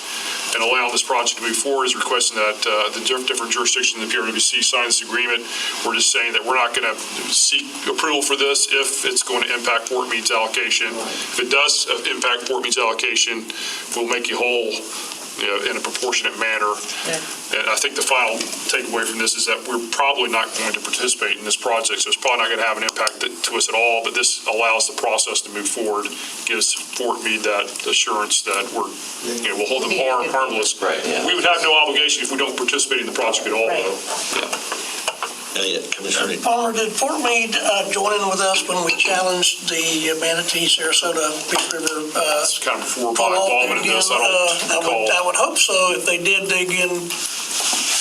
and allowing this project to move forward, is requesting that the different jurisdictions in the PRWC sign this agreement. We're just saying that we're not going to seek approval for this if it's going to impact Fort Meade's allocation. If it does impact Fort Meade's allocation, we'll make you whole in a proportionate manner. And I think the final takeaway from this is that we're probably not going to participate in this project, so it's probably not going to have an impact to us at all, but this allows the process to move forward, gives Fort Meade that assurance that we'll hold them harmless. Right, yeah. We would have no obligation if we don't participate in the project at all, though. Commissioner. Palmer, did Fort Meade join in with us when we challenged the Manatee, Sarasota, Peace River? It's kind of before my involvement in this. I don't recall. I would hope so. If they did dig in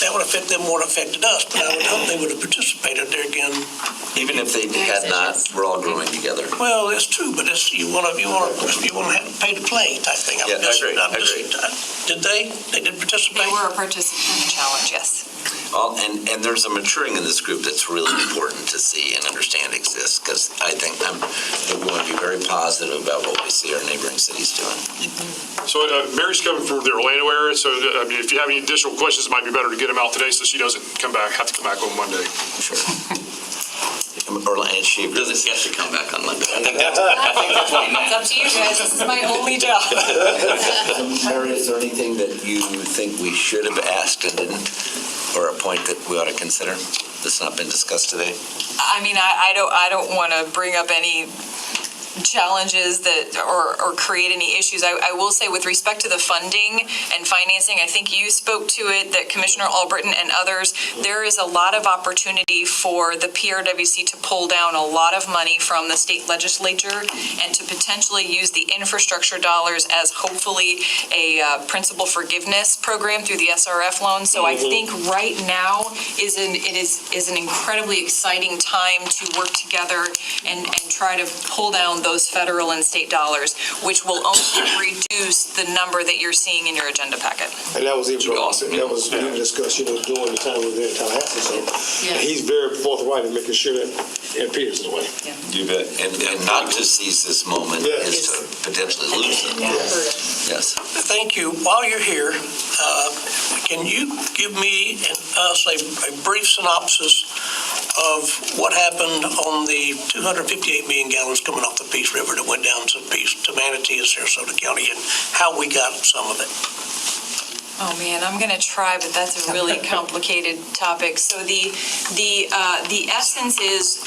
that would affect them more than affected us, but I would hope they would have participated there again. Even if they had not, we're all growing together. Well, it's true, but it's, you want to have to pay to play type thing. Yeah, I agree. Did they? They did participate? They were a participant in the challenge, yes. And there's a maturing in this group that's really important to see and understand exists, because I think we want to be very positive about what we see our neighboring cities doing. So Mary's coming from the Orlando area, so I mean, if you have any additional questions, it might be better to get them out today so she doesn't have to come back on Monday. Sure. Orlando, she Doesn't get to come back on Monday. I think that's what he meant. It's up to you guys. This is my only job. Mary, is there anything that you think we should have asked and didn't, or a point that we ought to consider that's not been discussed today? I mean, I don't want to bring up any challenges that or create any issues. I will say with respect to the funding and financing, I think you spoke to it, that Commissioner Albritton and others, there is a lot of opportunity for the PRWC to pull down a lot of money from the state legislature and to potentially use the infrastructure dollars as hopefully a principal forgiveness program through the SRF loan. So I think right now is an incredibly exciting time to work together and try to pull down those federal and state dollars, which will only reduce the number that you're seeing in your agenda packet. And that was even awesome. That was even discussed, during the time we were there in Tallahassee. So he's very forthright in making sure that it appears in a way. You bet. And not to seize this moment is to potentially lose them. Yes. Thank you. While you're here, can you give me and us a brief synopsis of what happened on the 258 million gallons coming off the Peace River that went down to Manatee and Sarasota County, and how we got some of it? Oh man, I'm going to try, but that's a really complicated topic. So the essence is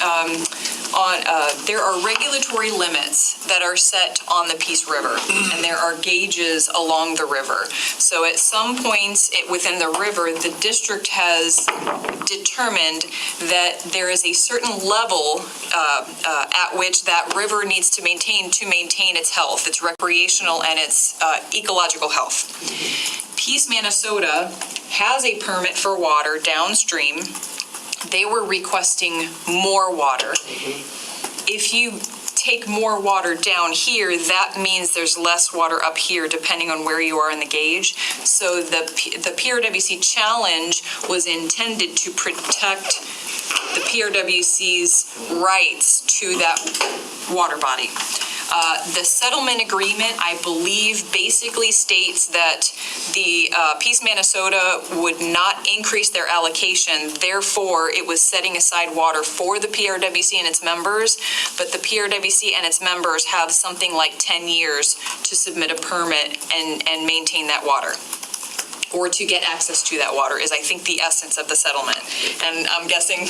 there are regulatory limits that are set on the Peace River, and there are gauges along the river. So at some points within the river, the district has determined that there is a certain level at which that river needs to maintain its health, its recreational and its ecological health. Peace Minnesota has a permit for water downstream. They were requesting more water. If you take more water down here, that means there's less water up here depending on where you are in the gauge. So the PRWC challenge was intended to protect the PRWC's rights to that water body. The settlement agreement, I believe, basically states that the Peace Minnesota would not increase their allocation. Therefore, it was setting aside water for the PRWC and its members, but the PRWC and its members have something like 10 years to submit a permit and maintain that water, or to get access to that water, is I think the essence of the settlement. And I'm guessing,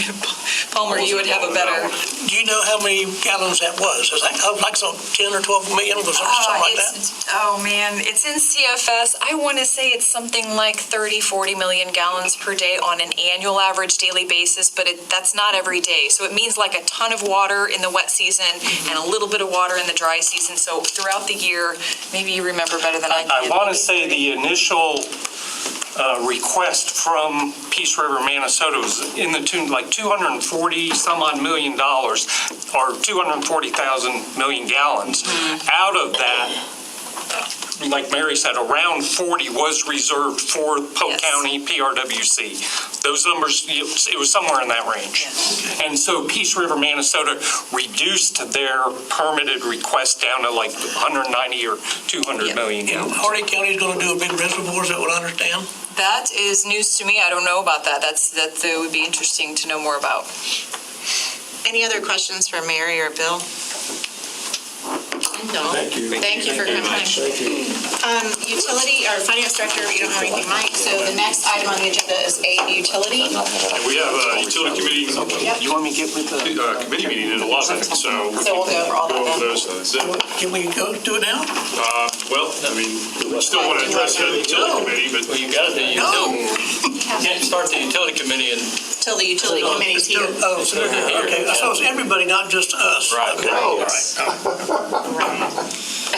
Palmer, you would have a better... Do you know how many gallons that was? Is that like some 10 or 12 million, was it something like that? Oh man, it's in CFS. I want to say it's something like 30, 40 million gallons per day on an annual average daily basis, but that's not every day. So it means like a ton of water in the wet season and a little bit of water in the dry season. So throughout the year, maybe you remember better than I I can. want to say the initial request from Peace River, Minnesota was in the tune like $240 some odd million, or 240,000 million gallons. Out of that, like Mary said, around 40 was reserved for Polk County PRWC. Those numbers, it was somewhere in that range. And so Peace River, Minnesota reduced their permitted request down to like 190 or 200 million gallons. Hardy County is going to do a big reservoir, is that what I understand? That is news to me. I don't know about that. That would be interesting to know more about. Any other questions for Mary or Bill? No. Thank you. Thank you for coming. Thank you. Utility, or Finance Director, you don't have anything, Mike, so the next item on the agenda is A, utility. We have a utility committee. You want me to get with the Committee meeting at 11, so we'll go over all that then. those. Can we go do it now? Well, I mean, we still want to address the utility committee, but Well, you got to do utility. You can't start the utility committee and Till the utility committee's here. Oh, so okay, so it's everybody, not just us. Right. Okay, all right.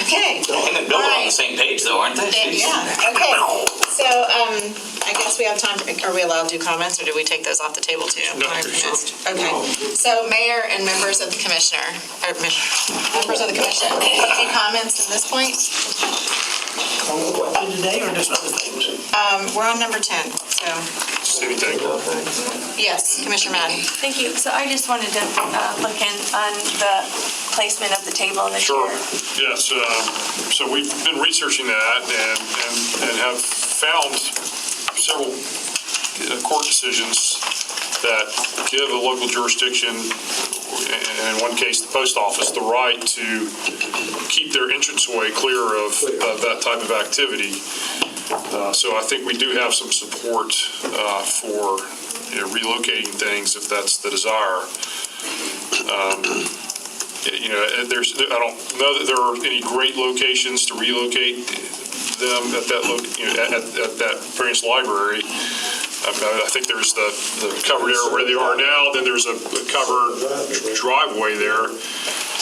Okay. And then Bill are on the same page though, aren't they? Yeah, okay. So, I guess we have time, are we allowed to do comments, or do we take those off the table too? No, Okay, so Mayor and members of the Commission, any comments at this point? Today or just other things? We're on number 10, so, Anything? yes, Commissioner Madden. Thank you. So I just wanted to look in on the placement of the table and the Sure. chair. Yes. So we've been researching that and have found several court decisions that give a local jurisdiction, and in one case, the post office, the right to keep their entranceway clear of that type of activity. So I think we do have some support for relocating things if that's the desire. I don't know that there are any great locations to relocate them at that branch library. I think there's the covered area where they are now, then there's a covered driveway there,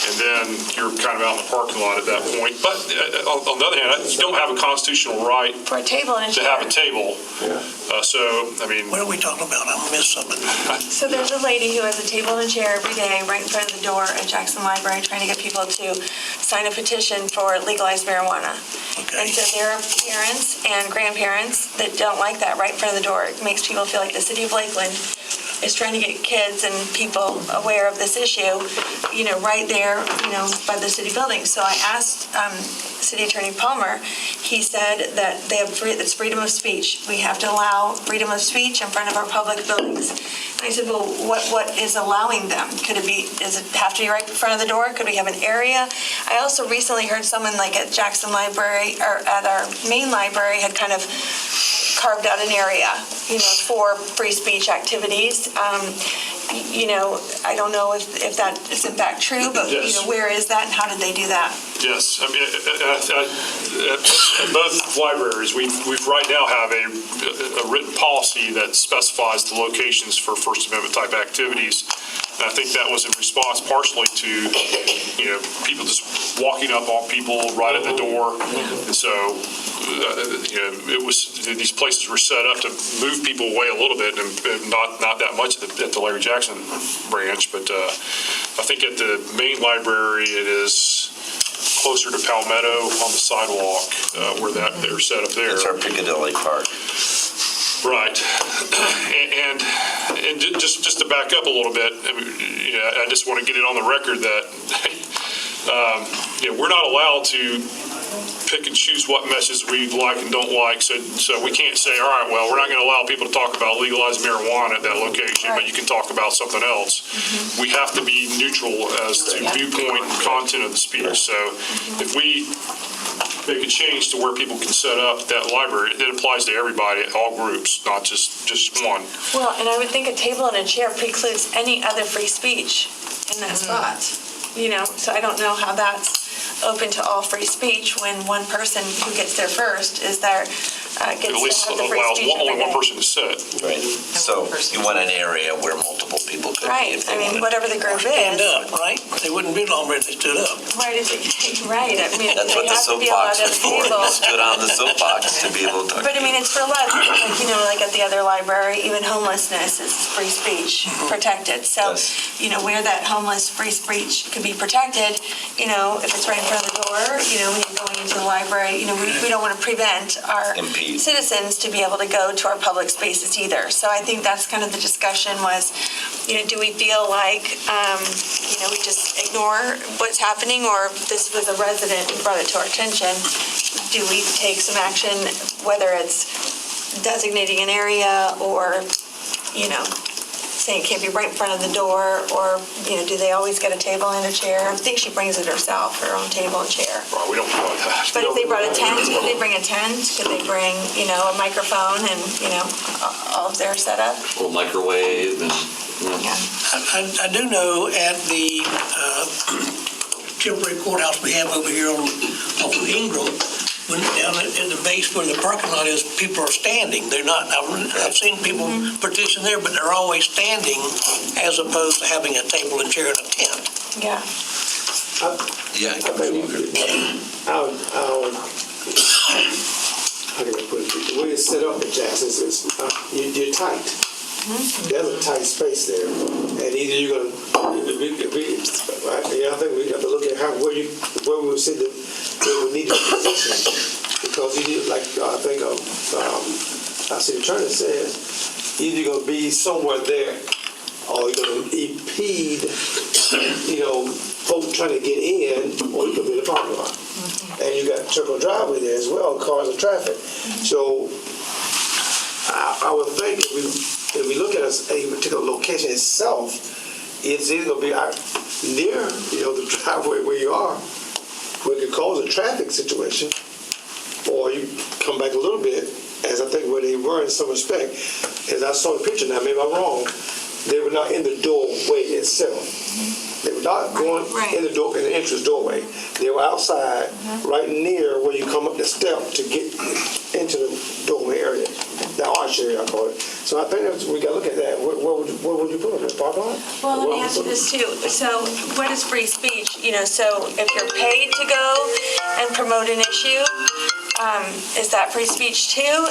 and then you're kind of out in the parking lot at that point. But on the other hand, you don't have a constitutional right For a table and a to chair. have a table. What are we talking about? I missed something. So there's a lady who has a table and a chair every day right in front of the door at Jackson Library trying to get people to sign a petition for legalized marijuana. And so there are parents and grandparents that don't like that right in front of the door. It makes people feel like the city of Lakeland is trying to get kids and people aware of this issue, right there, by the city building. So I asked City Attorney Palmer, he said that it's freedom of speech. We have to allow freedom of speech in front of our public buildings. And I said, well, what is allowing them? Does it have to be right in front of the door? Could we have an area? I also recently heard someone like at Jackson Library, or at our main library, had kind of carved out an area, for free speech activities. I don't know if that is in fact true, but, Yes. where is that and how did they do that? Yes, I mean, at both libraries, we right now have a written policy that specifies the locations for First Amendment type activities. And I think that was in response partially to, people just walking up on people right at the door. And so, these places were set up to move people away a little bit, and not that much at the Larry Jackson branch. But I think at the main library, it is closer to Palmetto on the sidewalk where they're set up there. It's our Piccadilly Park. Right. And just to back up a little bit, I just want to get it on the record that we're not allowed to pick and choose what message we like and don't like. So we can't say, all right, well, we're not going to allow people to talk about legalized marijuana at that location, but you can talk about something else. Mm-hmm. We have to be neutral as to viewpoint and content of the speech. So if we make a change to where people can set up that library, it applies to everybody, all groups, not just one. Well, and I would think a table and a chair precludes any other free speech in that spot. So I don't know how that's open to all free speech when one person who gets there first is there, gets At least to have the free allows speech only every one day. person to sit. Right. So you want an area where multiple people could Right, be if they wanted. whatever the group Stand is. up, right? They wouldn't be long if they stood up. Right, That's what they the have to be allowed soapbox to have is a for. table. You stood on the soapbox to be able to talk. But it's for a lot of people, like at the other library, even homelessness is free speech protected. So, where that homeless free speech could be protected, if it's right in front of the door, when you're going into the library, we don't want to prevent our Impede. citizens to be able to go to our public spaces either. So I think that's kind of the discussion was, do we feel like, we just ignore what's happening, or if this was a resident who brought it to our attention, do we take some action, whether it's designating an area or, saying it can't be right in front of the door, or, do they always get a table and a chair? I think she brings it herself, her own table and chair. Well, we don't do that. But if they brought a tent, could they bring a tent? Could they bring, a microphone and, all of their setup? A little microwave and. I do know at the temporary courthouse we have over here off of Ingram, when down in the base where the parking lot is, people are standing. They're not, I've seen people petition there, but they're always standing as opposed to having a table and chair and a tent. Yeah. Yeah. how can I put it, the way it's set up in Jackson is, you're tight. There's a tight space there, and either you're gonna, right, I think we have to look at where we would say that we need to position, because you need, like, I think, I see the attorney says, either you're gonna be somewhere there, or you're gonna impede, folks trying to get in, or you could be in the parking lot. And you got Circle Driveway there as well, cars and traffic. So I would think if we look at a particular location itself, it's either going to be near, the driveway where you are, where it could cause a traffic situation, or you come back a little bit, as I think where they were in some respect. As I saw the picture now, maybe I'm wrong, they were not in the doorway itself. They were not going in the entrance doorway. They were outside, right near where you come up the step to get into the doorway area. The arch area, I call it. So I think we got to look at that. Where would you put them? In the parking lot? Well, let me ask you this too. So what is free speech? So if you're paid to go and promote an issue, is that free speech too?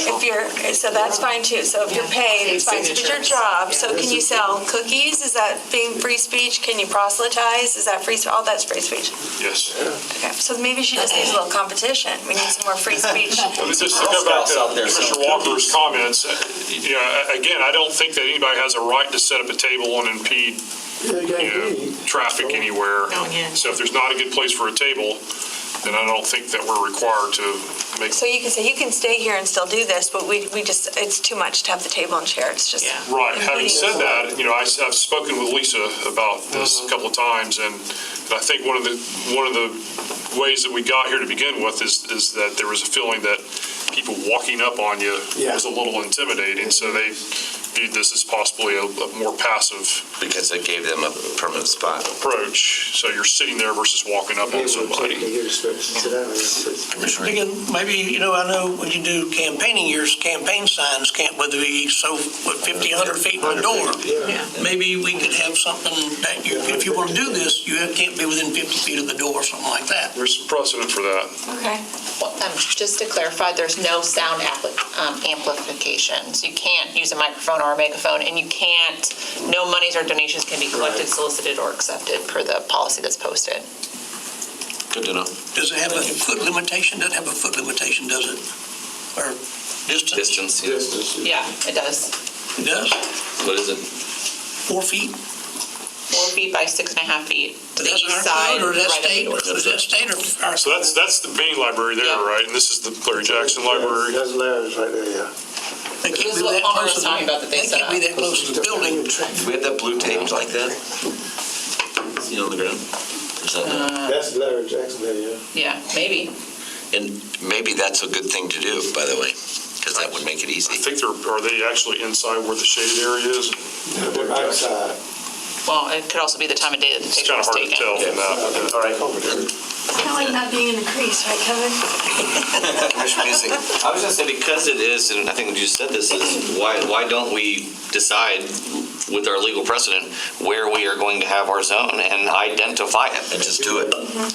So that's fine too. So if you're paid, it's fine. It's your job. So can you sell cookies? Is that being free speech? Can you proselytize? Is that free speech? All that's free speech. Yes. Okay. So maybe she just needs a little competition. We need some more free speech. Just to go back to Commissioner Walker's comments, again, I don't think that anybody has a right to set up a table and impede traffic anywhere. So if there's not a good place for a table, then I don't think that we're required to make. So you can say, you can stay here and still do this, but we just, it's too much to have the table and chair. It's just. Right. Having said that, I've spoken with Lisa about this a couple of times, and I think one of the ways that we got here to begin with is that there was a feeling that people walking up on you was a little intimidating, so they viewed this as possibly a more passive. Because it gave them a permanent spot. Approach. So you're sitting there versus walking up on somebody. Again, maybe, I know when you do campaigning, your campaign signs can't whether be 50, 100 feet from the door. Maybe we could have something that if you want to do this, you can't be within 50 feet of the door or something like that. There's some precedent for that. Okay. Well, just to clarify, there's no sound amplification. So you can't use a microphone or a megaphone, and you can't, no monies or donations can be collected, solicited, or accepted per the policy that's posted. Good to know. Does it have a foot limitation? Doesn't have a foot limitation, does it? Or distance? Distance. Yeah, it does. It does? What is it? 4 feet? 4 feet by 6.5 feet. To the That's east our side, code, or right that's up the state, door. is that state or our? So that's the main library there, right? And this is the Larry Jackson Library. That's Larry's right there, yeah. They can't This be is what that Palmer close was to talking about that they set can't be that close to the building. Do we have that blue tape like that? On the ground? Is that That's Larry Jackson there, yeah. Yeah, maybe. And maybe that's a good thing to do, by the way, because that would make it I easy. think are they actually inside where the shaded area is? They're outside. Well, it could also be the time of day that the It's picture kind of was hard to taken. tell from that. All right. It's kind of like not being in the crease, right, Kevin? Commissioner Music. I was going to say, because it is, and I think when you said this, is why don't we decide with our legal precedent where we are going to have our zone and identify it? And just do it. I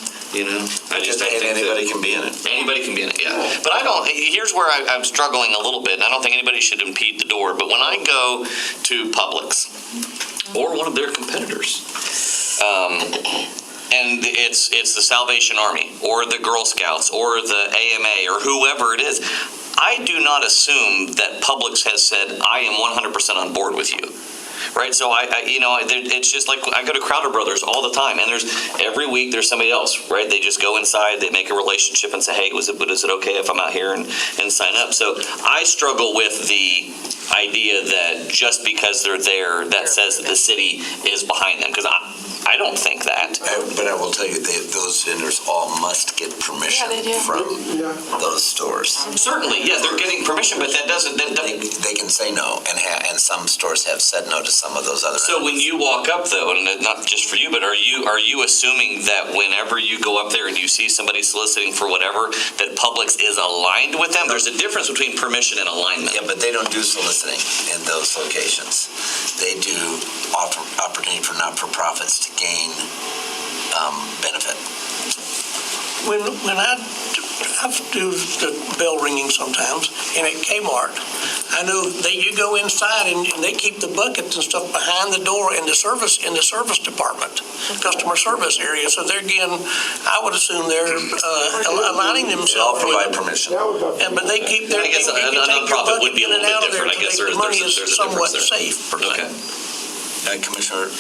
just don't think anybody can be in it. Anybody can be in it, yeah. But here's where I'm struggling a little bit, and I don't think anybody should impede the door, but when I go to Publix or one of their competitors, and it's the Salvation Army or the Girl Scouts or the AMA or whoever it is, I do not assume that Publix has said, I am 100% on board with you. Right, so it's just like I go to Crowder Brothers all the time, and every week there's somebody else, right? They just go inside, they make a relationship, and say, hey, is it okay if I'm out here and sign up? So I struggle with the idea that just because they're there, that says that the city is behind them, because I don't think that. But I will tell you, those vendors all must get permission from those stores. Certainly, yeah, they're getting permission, but that doesn't. They can say no, and some stores have said no to some of those other. So when you walk up, though, and not just for you, but are you assuming that whenever you go up there and you see somebody soliciting for whatever, that Publix is aligned with them? There's a difference between permission and alignment. Yeah, but they don't do soliciting in those locations. They do offer opportunity for not-for-profits to gain benefit. When I I do the bell ringing sometimes, and at Kmart, I know you go inside and they keep the buckets and stuff behind the door in the service department, customer service area. So they're again, I would assume they're aligning They all themselves provide with. permission. But they keep their. I guess you a can take your nonprofit would bucket be a in and little out bit of there different. I to guess make the money is there's a somewhat difference there. safe, per se. Okay. Commissioner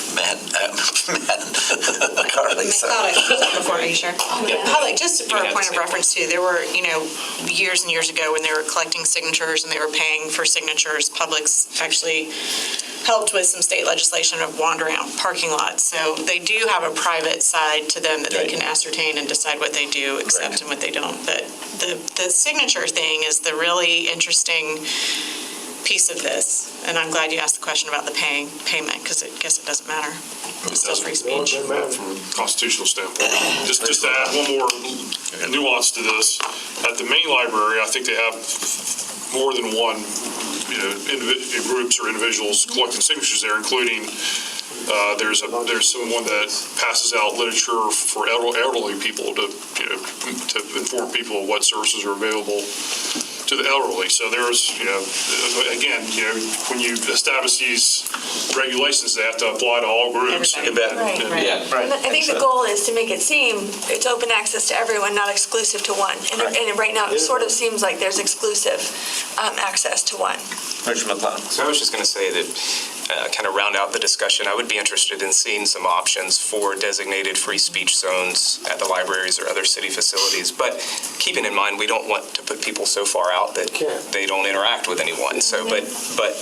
Carly, sorry. Before, are you sure? Public, just for a point of reference too, there were, years and years ago when they were collecting signatures and they were paying for signatures, Publix actually helped with some state legislation of wandering out parking lots. So they do have a private side to them that they can ascertain and decide what they do accept and what they don't. But the signature thing is the really interesting piece of this, and I'm glad you asked the question about the payment, because I guess it doesn't matter. It's still free speech. From a constitutional standpoint. Just to add one more nuance to this, at the main library, I think they have more than one, groups or individuals collecting signatures there, including there's someone that passes out literature for elderly people to inform people of what services are available to the elderly. So there's, again, when you establish these regulations, they have to apply to all groups. Right. And I think the goal is to make it seem it's open access to everyone, not exclusive to one. And right now, it sort of seems like there's exclusive access to one. Commissioner McLeod. So I was just going to say that, kind of round out the discussion, I would be interested in seeing some options for designated free speech zones at the libraries or other city facilities. But keeping in mind, we don't want to put people so far out that they don't interact with anyone. So, but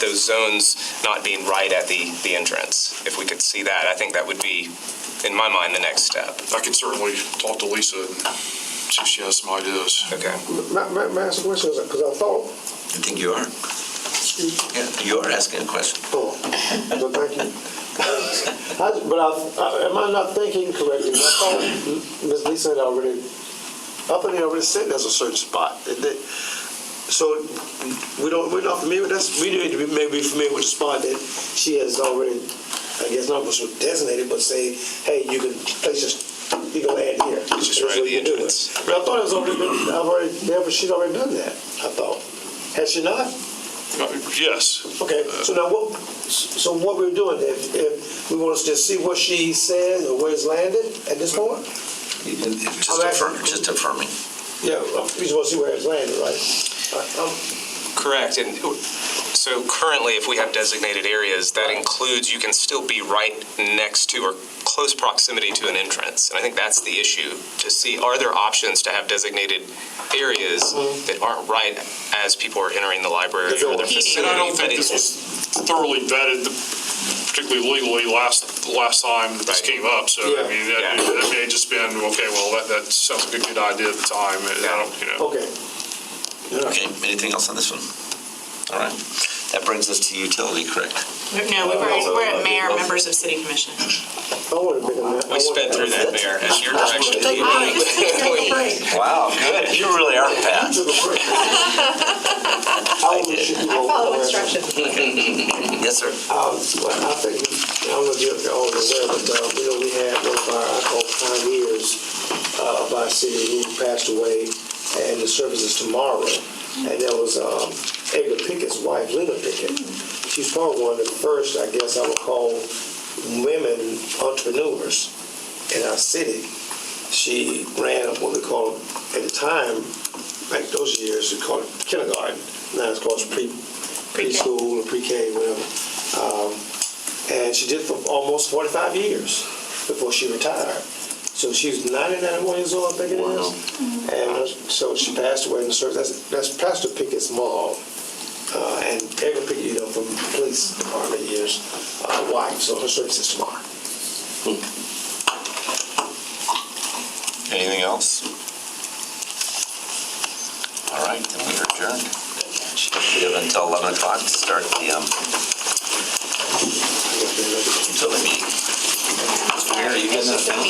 those zones not being right at the entrance, if we could see that, I think that would be, in my mind, the next step. I can certainly talk to Lisa and see if she has some ideas. Okay. May I ask a question? Because I thought. I think you are. Yeah, you are asking a question. Oh, so thank you. But am I not thinking correctly? I thought Ms. Lisa had already, they already said there's a certain spot. So we're not familiar with that. We need to be maybe familiar with the spot that she has already, I guess not was designated, but say, hey, you can place you can land here. It's just right at the entrance. But I thought it was she'd already done that, I thought. Has she not? Yes. Okay, so now what we're doing, if we want to just see what she said or where it's landed at this point? Just affirming. Yeah, we just want to see where it's landed, right? Correct. And so currently, if we have designated areas, that includes you can still be right next to or close proximity to an entrance. And I think that's the issue, to see are there options to have designated areas that aren't right as people are entering the library or the facility. And I don't think this was thoroughly vetted, particularly legally, last time this came up. So, I mean, that may have just been, okay, well, that sounds like a good idea at the time. Okay. Okay, anything else on this one? All right. That brings us to utility, correct? No, we're at mayor, members of city commission. We sped through that, Mayor, at your direction. Wow, good. You really are fast. I follow instructions. Yes, sir. I think, I don't know if you're all aware, but, we had one of our, I call pioneers of our city who passed away, and the service is tomorrow. And there was Edgar Pickett's wife, Linda Pickett. She's probably one of the first, I guess I would call, women entrepreneurs in our city. She ran what we called, at the time, back those years, we called it kindergarten. Now it's called preschool or pre-K, whatever. And she did it for almost 45 years before she retired. So she's 99 years old, I think it is. And so she passed away in the service. That's Pastor Pickett's mom. And Edgar Pickett, from the police department years, wife. So her service is tomorrow. Anything else? All right, then we are adjourned. We have until 11 o'clock to start the utility meeting. Mayor, you getting that down?